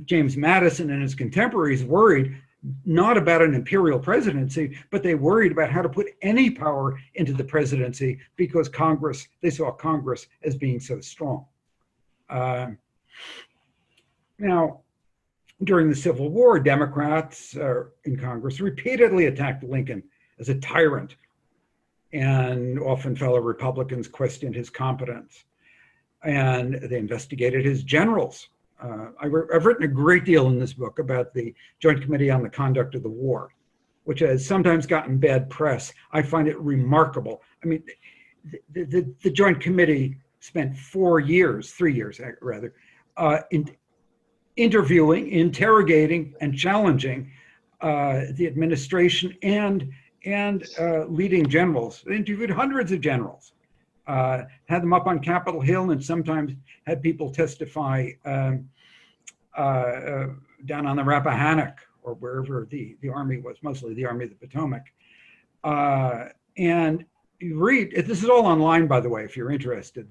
James Madison and his contemporaries worried not about an imperial presidency, but they worried about how to put any power into the presidency because Congress, they saw Congress as being so strong. Now, during the Civil War, Democrats in Congress repeatedly attacked Lincoln as a tyrant, and often fellow Republicans questioned his competence. And they investigated his generals. I've written a great deal in this book about the Joint Committee on the Conduct of the War, which has sometimes gotten bad press. I find it remarkable. I mean, the Joint Committee spent 3 years rather, interviewing, interrogating, and challenging the administration and leading generals. They interviewed hundreds of generals, had them up on Capitol Hill, and sometimes had people testify down on the Rappahannock or wherever the army was, mostly the Army of the Potomac. And you read, this is all online, by the way, if you're interested,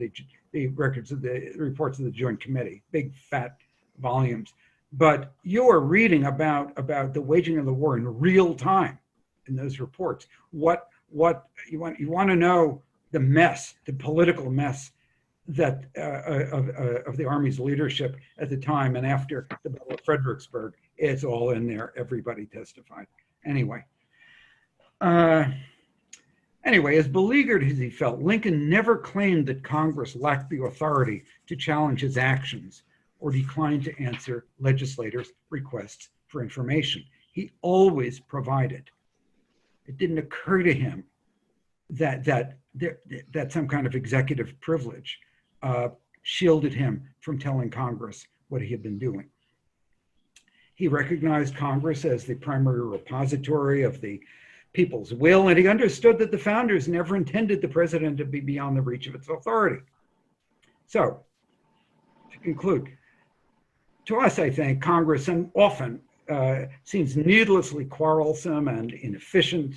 the records of the reports of the Joint Committee, big fat volumes. But you are reading about the waging of the war in real time in those reports. What you want to know, the mess, the political mess that of the Army's leadership at the time and after the Battle of Fredericksburg. It's all in there. Everybody testified. Anyway, as beleaguered as he felt, Lincoln never claimed that Congress lacked the authority to challenge his actions or declined to answer legislators' requests for information. He always provided. It didn't occur to him that some kind of executive privilege shielded him from telling Congress what he had been doing. He recognized Congress as the primary repository of the people's will, and he understood that the founders never intended the president to be beyond the reach of its authority. So, to conclude, to us, I think, Congress often seems needlessly quarrelsome and inefficient,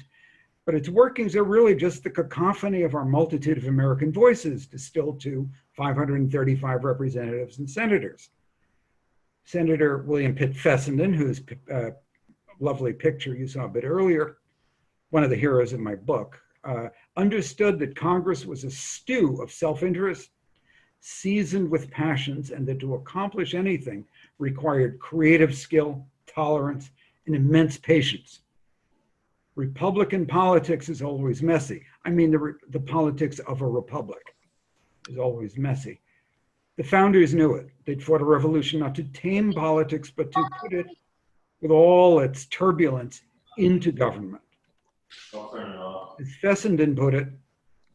but its workings are really just the cacophony of our multitude of American voices distilled to 535 representatives and senators. Senator William Pitt Fessenden, whose lovely picture you saw a bit earlier, one of the heroes of my book, understood that Congress was a stew of self-interest, seasoned with passions, and that to accomplish anything required creative skill, tolerance, and immense patience. Republican politics is always messy. I mean, the politics of a republic is always messy. The founders knew it. They'd fought a revolution not to tame politics, but to put it, with all its turbulence, into government. As Fessenden put it,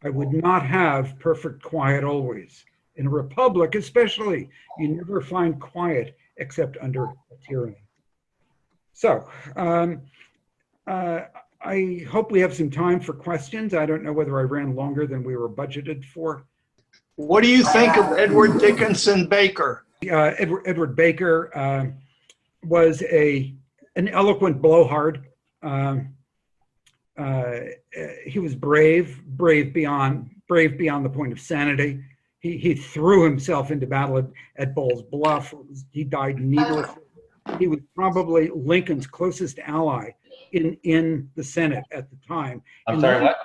I would not have perfect quiet always. In a republic, especially, you never find quiet except under a tyranny. So, I hope we have some time for questions. I don't know whether I ran longer than we were budgeted for. What do you think of Edward Dickinson Baker? Edward Baker was an eloquent blowhard. He was brave beyond the point of sanity. He threw himself into battle at Bull's Bluff. He died needlessly. He was probably Lincoln's closest ally in the Senate at the time. I'm sorry, what?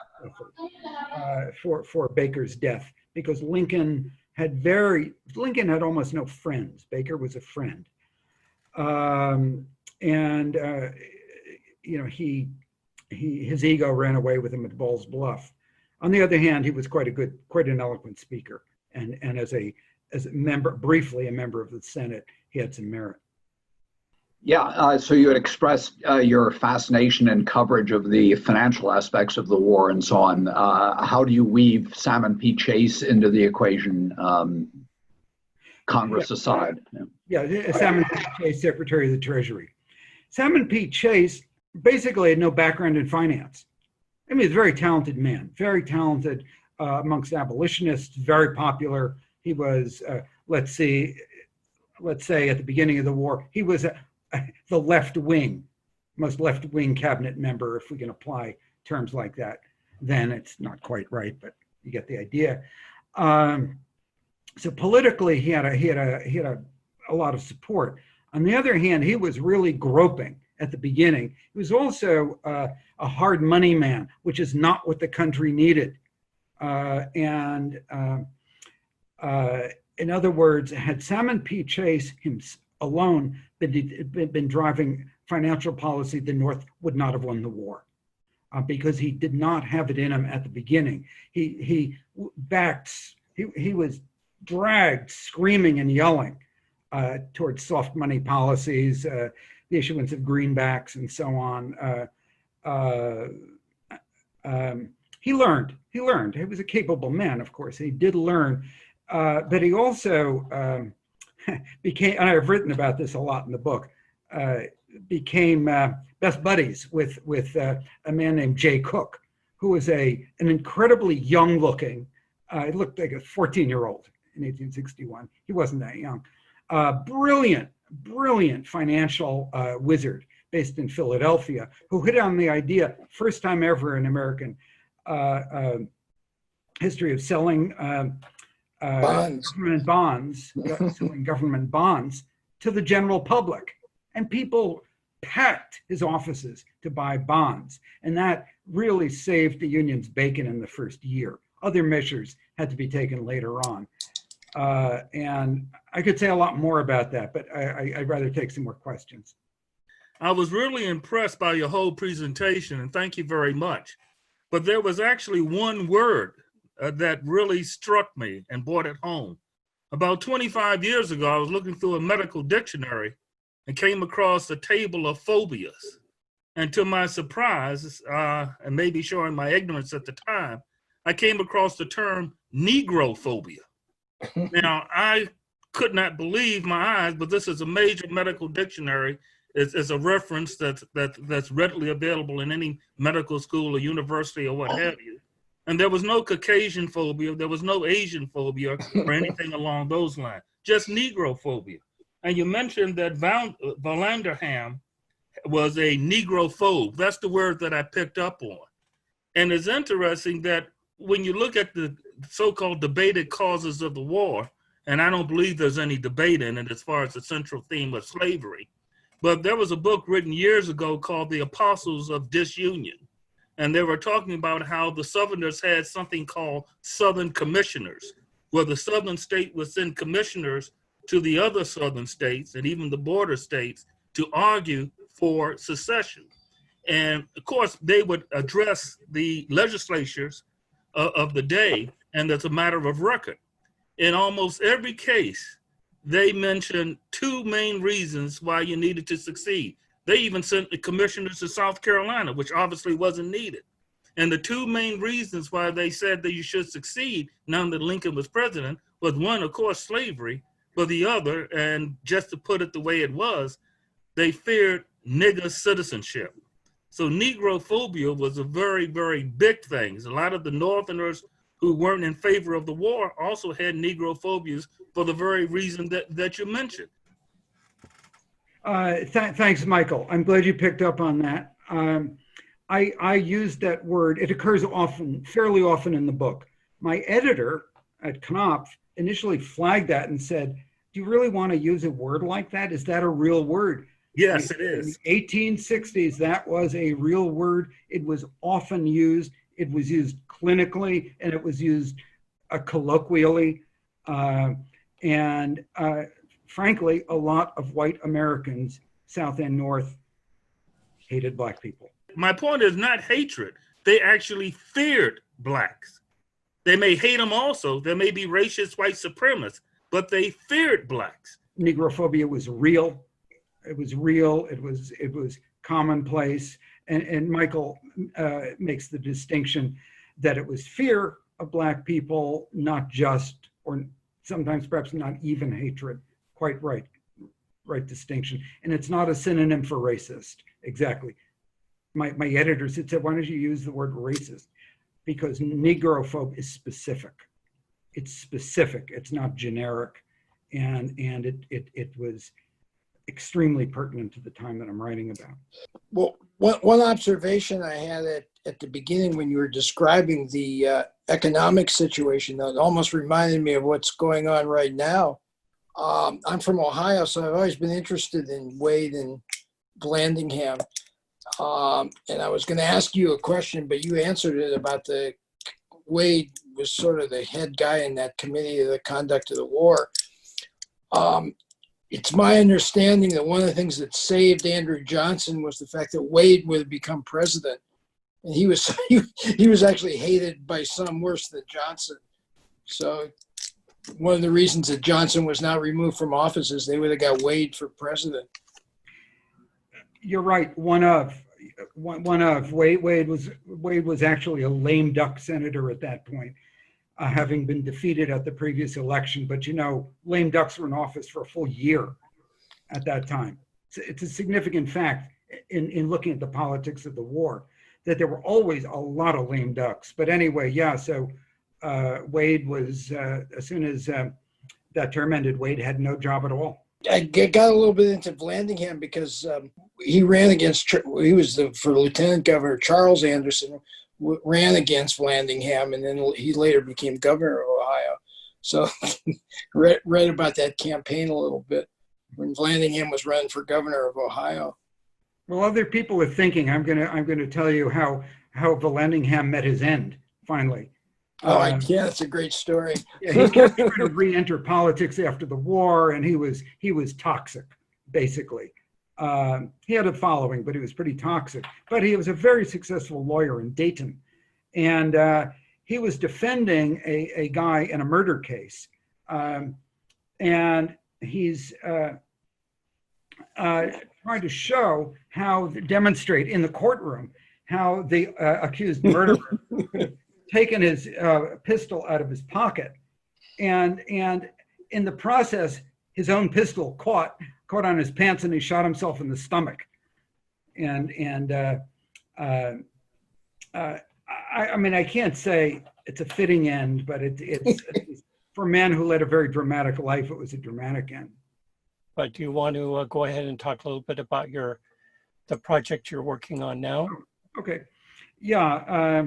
For Baker's death, because Lincoln had almost no friends. Baker was a friend, his ego ran away with him at Bull's Bluff. On the other hand, he was quite an eloquent speaker, and as a member, briefly a member of the Senate, he had some merit. Yeah, so you had expressed your fascination and coverage of the financial aspects of the war and so on. How do you weave Salmon P. Chase into the equation, Congress aside? Yeah, Salmon P. Chase, Secretary of the Treasury. Salmon P. Chase basically had no background in finance. I mean, he's a very talented man, very talented amongst abolitionists, very popular. He was, let's say at the beginning of the war, he was the most left-wing cabinet member, if we can apply terms like that. Then it's not quite right, but you get the idea. So politically, he had a lot of support. On the other hand, he was really groping at the beginning. He was also a hard money man, which is not what the country needed. In other words, had Salmon P. Chase alone been driving financial policy, the North would not have won the war because he did not have it in him at the beginning. He was dragged screaming and yelling towards soft money policies, the issuance of greenbacks and so on. He learned. He was a capable man, of course. He did learn, but he also became, and I've written about this a lot in the book, became best buddies with a man named Jay Cook, who was an incredibly young-looking, he looked like a 14-year-old in 1861. He wasn't that young. Brilliant financial wizard based in Philadelphia, who hit on the idea, first time ever in American history, of selling government bonds to the general public. And people packed his offices to buy bonds. And that really saved the Union's bacon in the first year. Other measures had to be taken later on. And I could say a lot more about that, but I'd rather take some more questions. I was really impressed by your whole presentation, and thank you very much. But there was actually one word that really struck me and brought it home. About 25 years ago, I was looking through a medical dictionary and came across a table of phobias. And to my surprise, and maybe showing my ignorance at the time, I came across the term Negrophobia. Now, I could not believe my eyes, but this is a major medical dictionary. It's a reference that's readily available in any medical school or university or what have you. And there was no Caucasian phobia, there was no Asian phobia or anything along those lines, just Negrophobia. And you mentioned that Vallandigham was a Negrophobe. That's the word that I picked up on. And it's interesting that when you look at the so-called debated causes of the war, and I don't believe there's any debate in it as far as the central theme of slavery, but there was a book written years ago called The Apostles of Disunion. And they were talking about how the Southerners had something called Southern Commissioners, where the Southern state would send commissioners to the other Southern states and even the border states to argue for secession. And of course, they would address the legislatures of the day, and that's a matter of record. In almost every case, they mentioned two main reasons why you needed to succeed. They even sent the commissioners to South Carolina, which obviously wasn't needed. And the two main reasons why they said that you should succeed now that Lincoln was president was one, of course, slavery, but the other, and just to put it the way it was, they feared nigger citizenship. So Negrophobia was a very, very big thing. A lot of the Northerners who weren't in favor of the war also had Negrophobias for the very reason that you mentioned. Thanks, Michael. I'm glad you picked up on that. I used that word. It occurs often, fairly often in the book. My editor at Knopf initially flagged that and said, do you really want to use a word like that? Is that a real word? Yes, it is. In the 1860s, that was a real word. It was often used. It was used clinically, and it was used colloquially. Frankly, a lot of white Americans, South and North, hated Black people. My point is not hatred. They actually feared Blacks. They may hate them also. There may be racist white supremacists, but they feared Blacks. Negrophobia was real. It was real. It was commonplace. And Michael makes the distinction that it was fear of Black people, not just, or sometimes perhaps not even hatred. Quite right distinction. And it's not a synonym for racist. Exactly. My editors had said, why don't you use the word racist? because negrophobe is specific. It's specific. It's not generic, and it was extremely pertinent to the time that I'm writing about. Well, one observation I had at the beginning when you were describing the economic situation, that almost reminded me of what's going on right now. I'm from Ohio, so I've always been interested in Wade and Blandingham. And I was going to ask you a question, but you answered it about Wade was sort of the head guy in that committee of the conduct of the war. It's my understanding that one of the things that saved Andrew Johnson was the fact that Wade would have become president. And he was actually hated by some worse than Johnson. So one of the reasons that Johnson was not removed from office is they would have got Wade for president. You're right. Wade was actually a lame duck senator at that point, having been defeated at the previous election. But lame ducks were in office for a full year at that time. It's a significant fact in looking at the politics of the war that there were always a lot of lame ducks. But anyway, yeah. So Wade was as soon as that term ended, Wade had no job at all. I got a little bit into Blandingham because he ran against, for Lieutenant Governor Charles Anderson, ran against Blandingham, and then he later became governor of Ohio. So read about that campaign a little bit when Blandingham was running for governor of Ohio. Well, other people are thinking I'm gonna tell you how Blandingham met his end finally. Yeah, that's a great story. Yeah, he kept trying to re-enter politics after the war, and he was toxic, basically. He had a following, but he was pretty toxic. But he was a very successful lawyer in Dayton, and he was defending a guy in a murder case, and he's trying to demonstrate in the courtroom how the accused murderer could have taken his pistol out of his pocket, and in the process, his own pistol caught on his pants, and he shot himself in the stomach. I mean, I can't say it's a fitting end, but it's for a man who led a very dramatic life, it was a dramatic end. But do you want to go ahead and talk a little bit about the project you're working on now? Okay, yeah.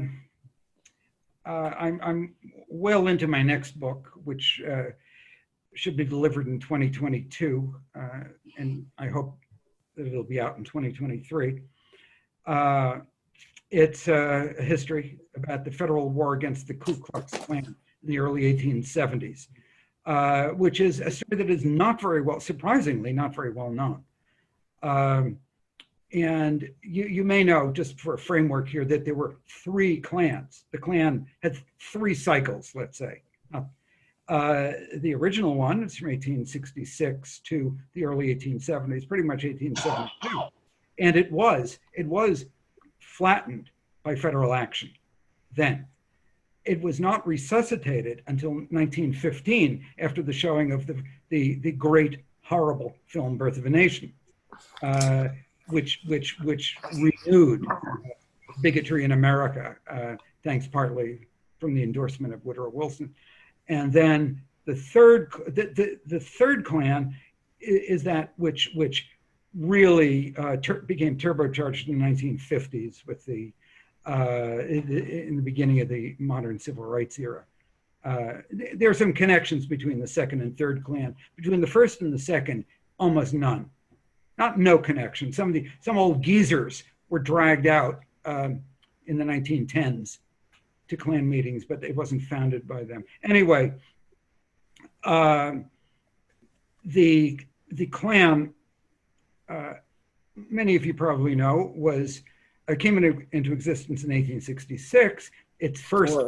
I'm well into my next book, which should be delivered in 2022, and I hope that it'll be out in 2023. It's a history about the federal war against the Ku Klux Klan in the early 1870s, which is a story that is surprisingly not very well known. And you may know, just for a framework here, that there were 3 clans. The Klan had 3 cycles, let's say. The original one is from 1866 to the early 1870s, pretty much 1872. And it was flattened by federal action then. It was not resuscitated until 1915 after the showing of the great, horrible film Birth of a Nation. Which renewed bigotry in America, thanks partly from the endorsement of Woodrow Wilson. And then the third Klan is that which really became turbocharged in the 1950s with in the beginning of the modern civil rights era. There are some connections between the second and third Klan. Between the first and the second, almost none. Not no connection. Some old geezers were dragged out in the 1910s to Klan meetings, but it wasn't founded by them. Anyway, the Klan, many of you probably know, came into existence in 1866. Its first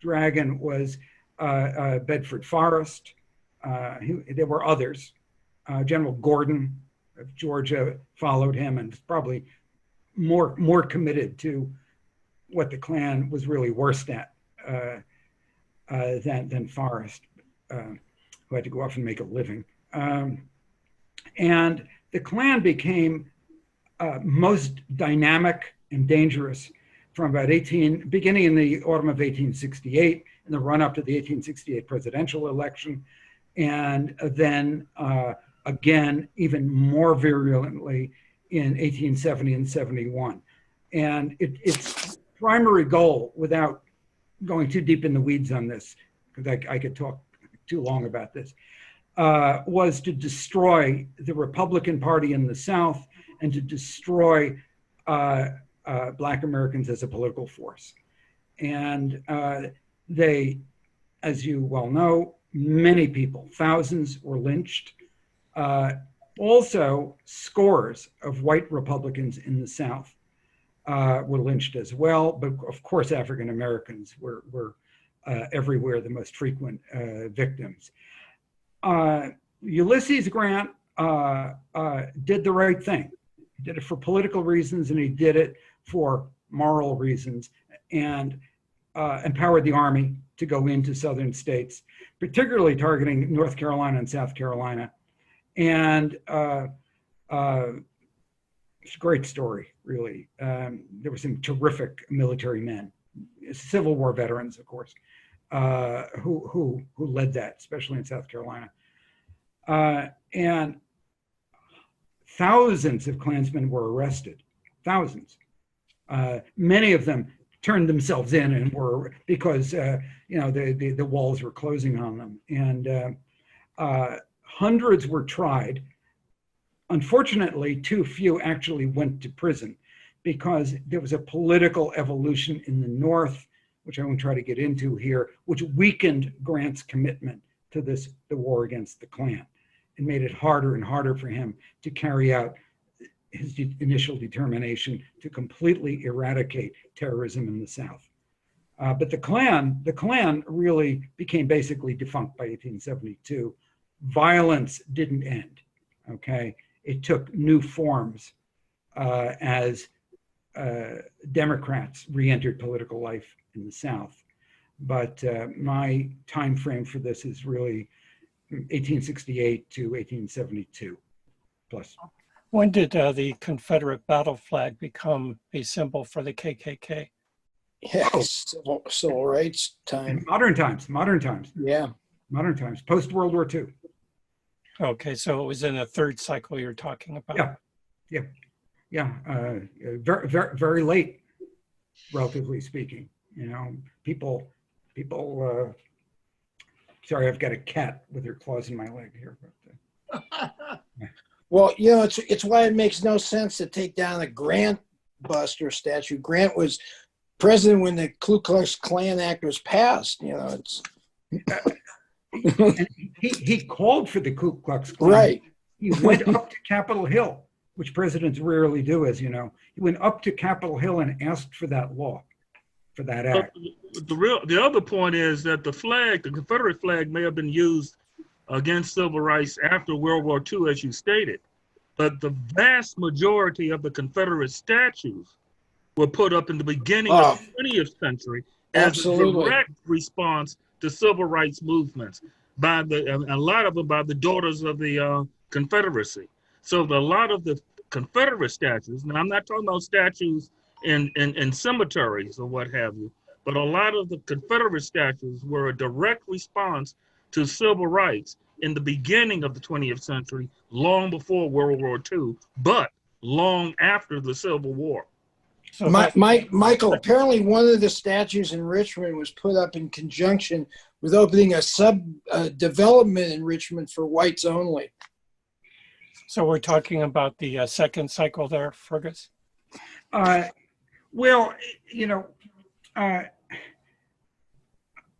dragon was Bedford Forrest. There were others. General Gordon of Georgia followed him and was probably more committed to what the Klan was really worst at than Forrest, who had to go off and make a living. And the Klan became most dynamic and dangerous from about beginning in the autumn of 1868, in the run up to the 1868 presidential election, and then again, even more virulently in 1870 and 71. And its primary goal, without going too deep in the weeds on this, because I could talk too long about this, was to destroy the Republican Party in the South and to destroy Black Americans as a political force. And they, as you well know, many people, thousands were lynched. Also, scores of white Republicans in the South were lynched as well. But of course, African Americans were everywhere the most frequent victims. Ulysses Grant did the right thing. He did it for political reasons, and he did it for moral reasons, and empowered the Army to go into southern states, particularly targeting North Carolina and South Carolina. And it's a great story, really. There were some terrific military men, Civil War veterans, of course, who led that, especially in South Carolina. And thousands of Klansmen were arrested, thousands. Many of them turned themselves in and were, because the walls were closing on them. And hundreds were tried. Unfortunately, too few actually went to prison because there was a political evolution in the North, which I won't try to get into here, which weakened Grant's commitment to the war against the Klan and made it harder and harder for him to carry out his initial determination to completely eradicate terrorism in the South. But the Klan really became basically defunct by 1872. Violence didn't end, okay? It took new forms as Democrats re-entered political life in the South. But my time frame for this is really 1868 to 1872 plus. When did the Confederate battle flag become a symbol for the KKK? Yeah, civil rights time. Modern times. Yeah. Modern times, post-World War II. Okay, so it was in the third cycle you're talking about. Yeah. Very, very, very late, relatively speaking. You know, people. Sorry, I've got a cat with her claws in my leg here. But, Well, it's why it makes no sense to take down a Grant bust or statue. Grant was president when the Ku Klux Klan Act was passed. It's and he called for the Ku Klux Klan. right. He went up to Capitol Hill, which presidents rarely do, as you know. He went up to Capitol Hill and asked for that law, for that act. The other point is that the Confederate flag, may have been used against civil rights after World War II, as you stated, but the vast majority of the Confederate statues were put up in the beginning of the 20th century as a direct response to civil rights movements by a lot of them by the daughters of the Confederacy. So a lot of the Confederate statues, and I'm not talking about statues in cemeteries or what have you, but a lot of the Confederate statues were a direct response to civil rights in the beginning of the 20th century, long before World War II, but long after the Civil War. So Michael, apparently one of the statues in Richmond was put up in conjunction with opening a development in Richmond for whites only. So we're talking about the second cycle there, Fergus? Well,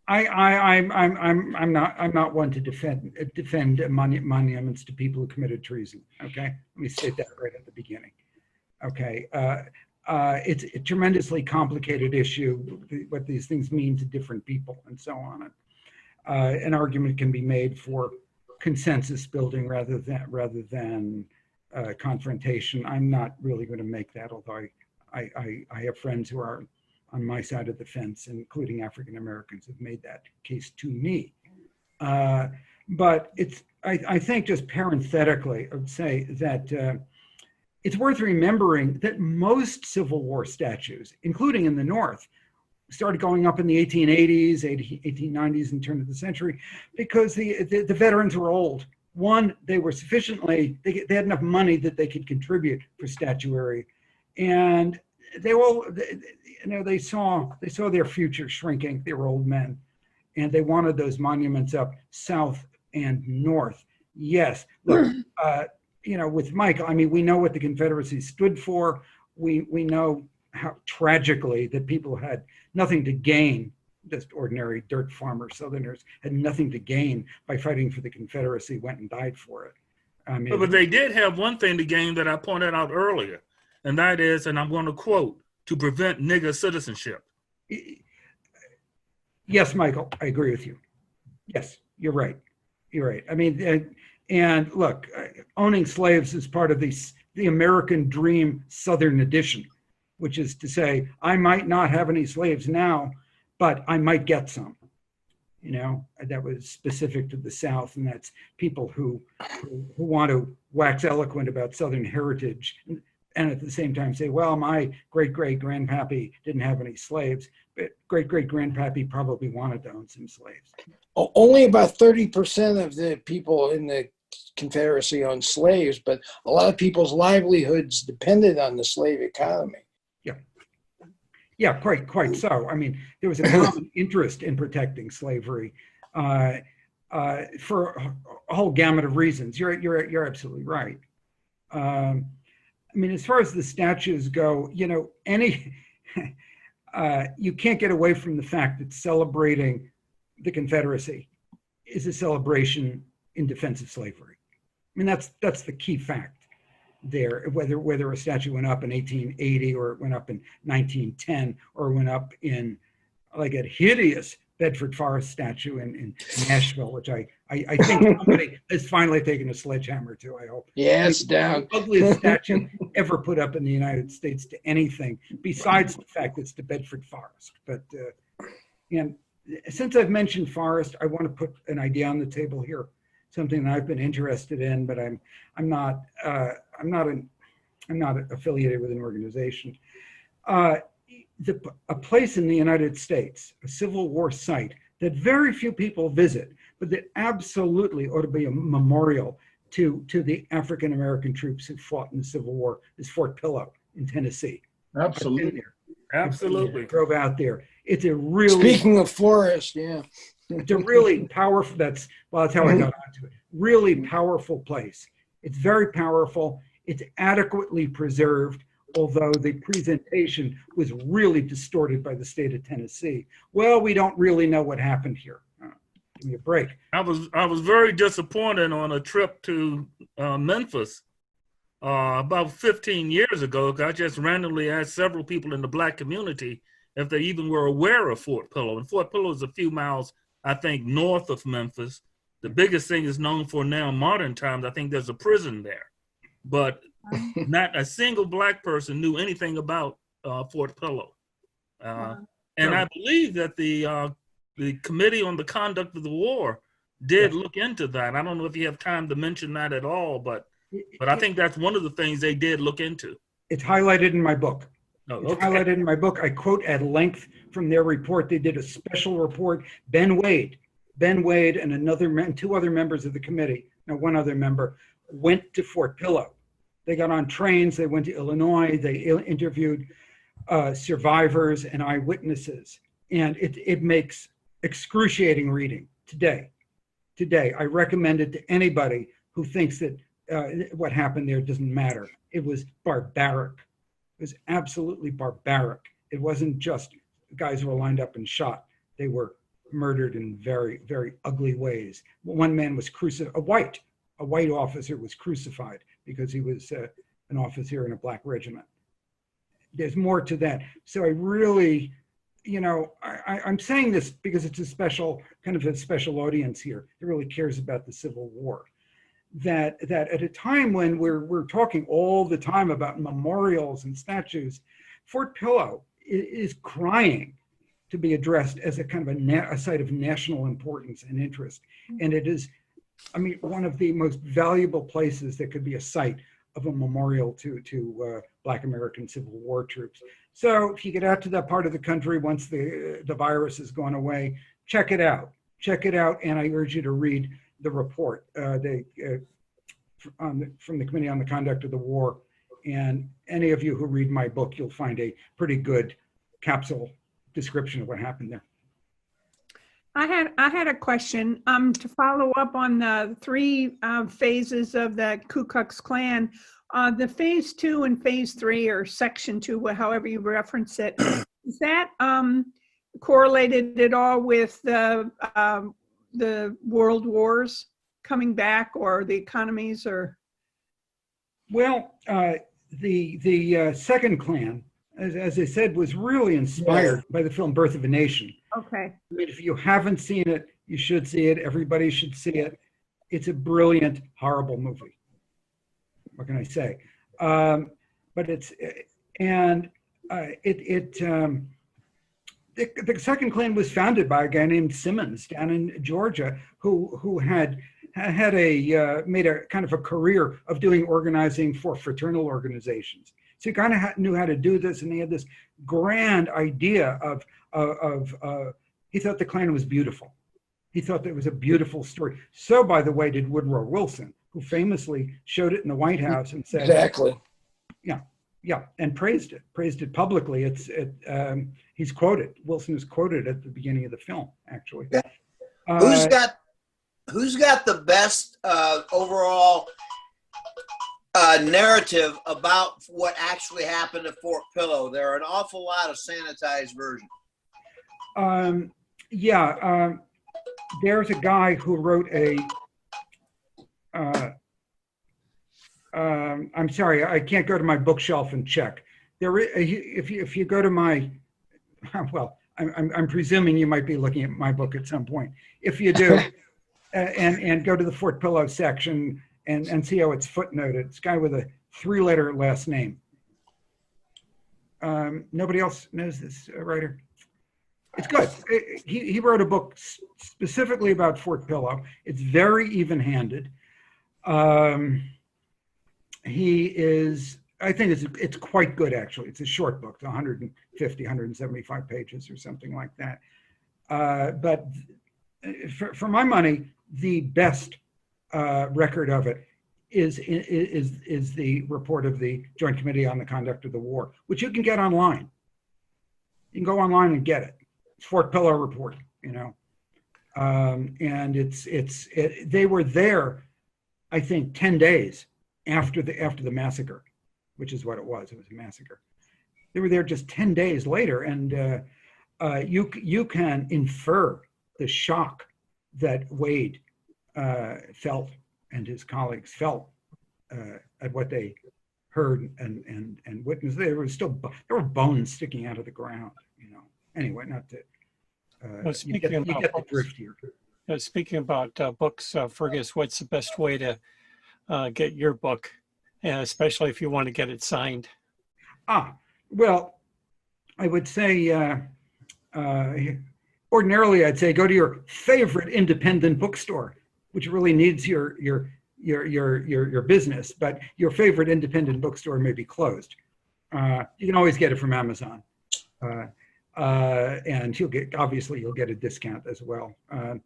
I'm not one to defend monuments to people who committed treason. Okay, let me state that right at the beginning. Okay, it's a tremendously complicated issue, what these things mean to different people and so on. An argument can be made for consensus building rather than confrontation. I'm not really going to make that, although I have friends who are on my side of the fence, including African Americans, have made that case to me. But I think just parenthetically, I would say that it's worth remembering that most Civil War statues, including in the North, started going up in the 1880s, 1890s, and turn of the century, because the veterans were old. One, they were sufficiently, they had enough money that they could contribute for statuary, and they saw their future shrinking. They were old men, and they wanted those monuments up south and north. Yes, look, with Michael, I mean, we know what the Confederacy stood for. We know how tragically that people had nothing to gain, just ordinary dirt farmer Southerners had nothing to gain by fighting for the Confederacy, went and died for it. I mean, but they did have one thing to gain that I pointed out earlier, and that is, and I'm going to quote, to prevent nigger citizenship. Yes, Michael, I agree with you. Yes, you're right. You're right. I mean, and look, owning slaves is part of the American Dream Southern edition, which is to say, I might not have any slaves now, but I might get some. That was specific to the South, and that's people who want to wax eloquent about Southern heritage, and at the same time say, well, my great-great-grandpappy didn't have any slaves, but great-great-grandpappy probably wanted to own some slaves. Only about 30% of the people in the Confederacy owned slaves, but a lot of people's livelihoods depended on the slave economy. Yeah, quite so. I mean, there was a common interest in protecting slavery for a whole gamut of reasons. You're absolutely right. I mean, as far as the statues go, you can't get away from the fact that celebrating the Confederacy is a celebration in defense of slavery. I mean, that's the key fact there, whether a statue went up in 1880 or it went up in 1910 or went up in like a hideous Bedford Forest statue in Nashville, which I think somebody has finally taken a sledgehammer to, I hope. Yeah, it's down. The ugliest statue ever put up in the United States to anything, besides the fact it's the Bedford Forest. But and since I've mentioned Forest, I want to put an idea on the table here, something that I've been interested in, but I'm not affiliated with an organization. A place in the United States, a Civil War site that very few people visit, but that absolutely ought to be a memorial to the African American troops who fought in the Civil War, is Fort Pillow in Tennessee. Absolutely. Absolutely. Drove out there. It's a really, Speaking of forest, yeah. it's a really powerful, that's how I got onto it. Really powerful place. It's very powerful. It's adequately preserved, although the presentation was really distorted by the state of Tennessee. Well, we don't really know what happened here. Give me a break. I was very disappointed on a trip to Memphis about 15 years ago. I just randomly asked several people in the Black community if they even were aware of Fort Pillow. And Fort Pillow is a few miles, I think, north of Memphis. The biggest thing is known for now in modern times. I think there's a prison there, but not a single Black person knew anything about Fort Pillow. And I believe that the Committee on the Conduct of the War did look into that. I don't know if you have time to mention that at all, but I think that's one of the things they did look into. It's highlighted in my book. Oh, It's okay. highlighted in my book. I quote at length from their report. They did a special report. Ben Wade and two other members of the committee, no, one other member, went to Fort Pillow. They got on trains. They went to Illinois. They interviewed survivors and eyewitnesses. And it makes excruciating reading today. I recommend it to anybody who thinks that what happened there doesn't matter. It was barbaric. It was absolutely barbaric. It wasn't just guys who were lined up and shot. They were murdered in very, very ugly ways. One man was crucified, a white officer was crucified because he was an officer in a Black regiment. There's more to that. So I really, I'm saying this because it's a special audience here that really cares about the Civil War. That at a time when we're talking all the time about memorials and statues, Fort Pillow is crying to be addressed as a kind of a site of national importance and interest. And it is, one of the most valuable places that could be a site of a memorial to Black American Civil War troops. So if you get out to that part of the country once the virus has gone away, check it out. Check it out, and I urge you to read the report from the Committee on the Conduct of the War. And any of you who read my book, you'll find a pretty good capsule description of what happened there. I had a question to follow up on the three phases of the Ku Klux Klan. The phase 2 and phase 3, or section 2, however you reference it, is that correlated at all with the world wars coming back, or the economies, or? Well, the second Klan, as I said, was really inspired by the film Birth of a Nation. Okay. I mean, if you haven't seen it, you should see it. Everybody should see it. It's a brilliant, horrible movie. What can I say? But the second Klan was founded by a guy named Simmons down in Georgia, who had made a kind of a career of doing organizing for fraternal organizations. So he kind of knew how to do this, and he had this grand idea of he thought the Klan was beautiful. He thought that it was a beautiful story. So, by the way, did Woodrow Wilson, who famously showed it in the White House and said, Exactly. Yeah, and praised it publicly. He's quoted. Wilson is quoted at the beginning of the film, actually. Yeah. Who's got the best overall narrative about what actually happened at Fort Pillow? There are an awful lot of sanitized versions. There's a guy who wrote a. I'm sorry, I can't go to my bookshelf and check. If you go to my, well, I'm presuming you might be looking at my book at some point. If you do, and go to the Fort Pillow section and see how it's footnoted. It's a guy with a 3-letter last name. Nobody else knows this writer. It's good. He wrote a book specifically about Fort Pillow. It's very even-handed. I think it's quite good, actually. It's a short book. It's 150, 175 pages or something like that. But for my money, the best record of it is the report of the Joint Committee on the Conduct of the War, which you can get online. You can go online and get it. It's Fort Pillow report, and they were there, I think, 10 days after the massacre, which is what it was. It was a massacre. They were there just 10 days later, and you can infer the shock that Wade felt and his colleagues felt at what they heard and witnessed. There were bones sticking out of the ground. Anyway, not to. You get the drift here. Speaking about books, Fergus, what's the best way to get your book, especially if you want to get it signed? Well, I would say ordinarily I'd say go to your favorite independent bookstore, which really needs your business, but your favorite independent bookstore may be closed. You can always get it from Amazon, and you'll get a discount as well. I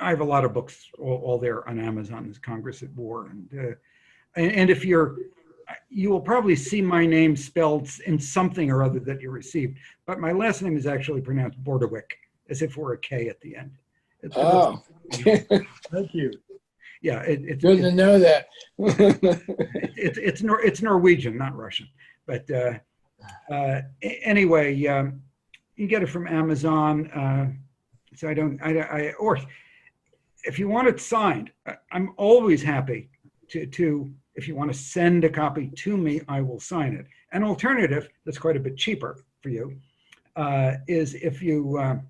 have a lot of books all there on Amazon as Congress at War, and if you will probably see my name spelled in something or other that you received, but my last name is actually pronounced Bordewich, as if it were a K at the end. Thank you. Yeah, it's good to know that. it's Norwegian, not Russian, but anyway, you can get it from Amazon. So or if you want it signed, I'm always happy to if you want to send a copy to me, I will sign it. An alternative that's quite a bit cheaper for you is if you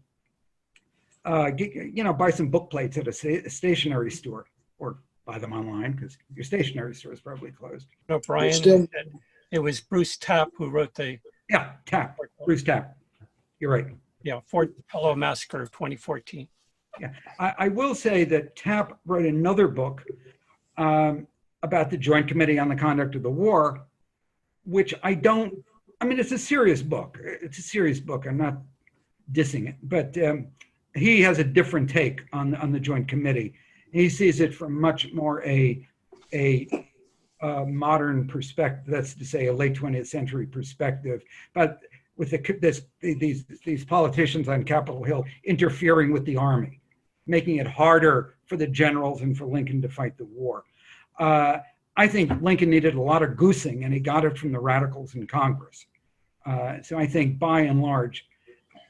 buy some book plates at a stationery store, or buy them online because your stationery store is probably closed. No, Brian, it was Bruce Tapp who wrote the. Yeah, Tapp, Bruce Tapp. You're right. Yeah, Fort Pillow Massacre of 2014. Yeah, I will say that Tapp wrote another book about the Joint Committee on the Conduct of the War, which I mean, it's a serious book. It's a serious book. I'm not dissing it, but he has a different take on the Joint Committee. He sees it from much more a modern perspective, that's to say a late 20th century perspective, but with these politicians on Capitol Hill interfering with the army, making it harder for the generals and for Lincoln to fight the war. I think Lincoln needed a lot of goosing, and he got it from the radicals in Congress. So I think by and large,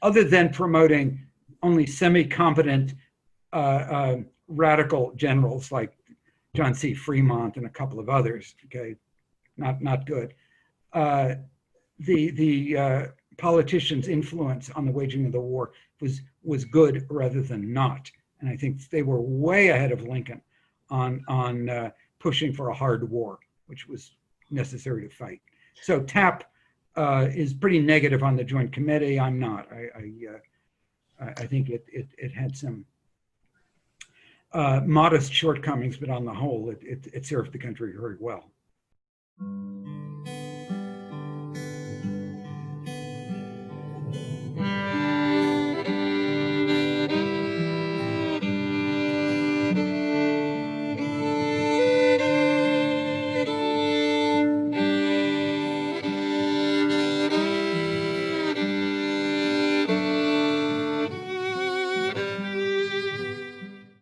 other than promoting only semi-competent radical generals like John C. Fremont and a couple of others, okay, not good. The politicians' influence on the waging of the war was good rather than not, and I think they were way ahead of Lincoln on pushing for a hard war, which was necessary to fight. So Tapp is pretty negative on the Joint Committee. I'm not. I think it had some modest shortcomings, but on the whole, it served the country very well.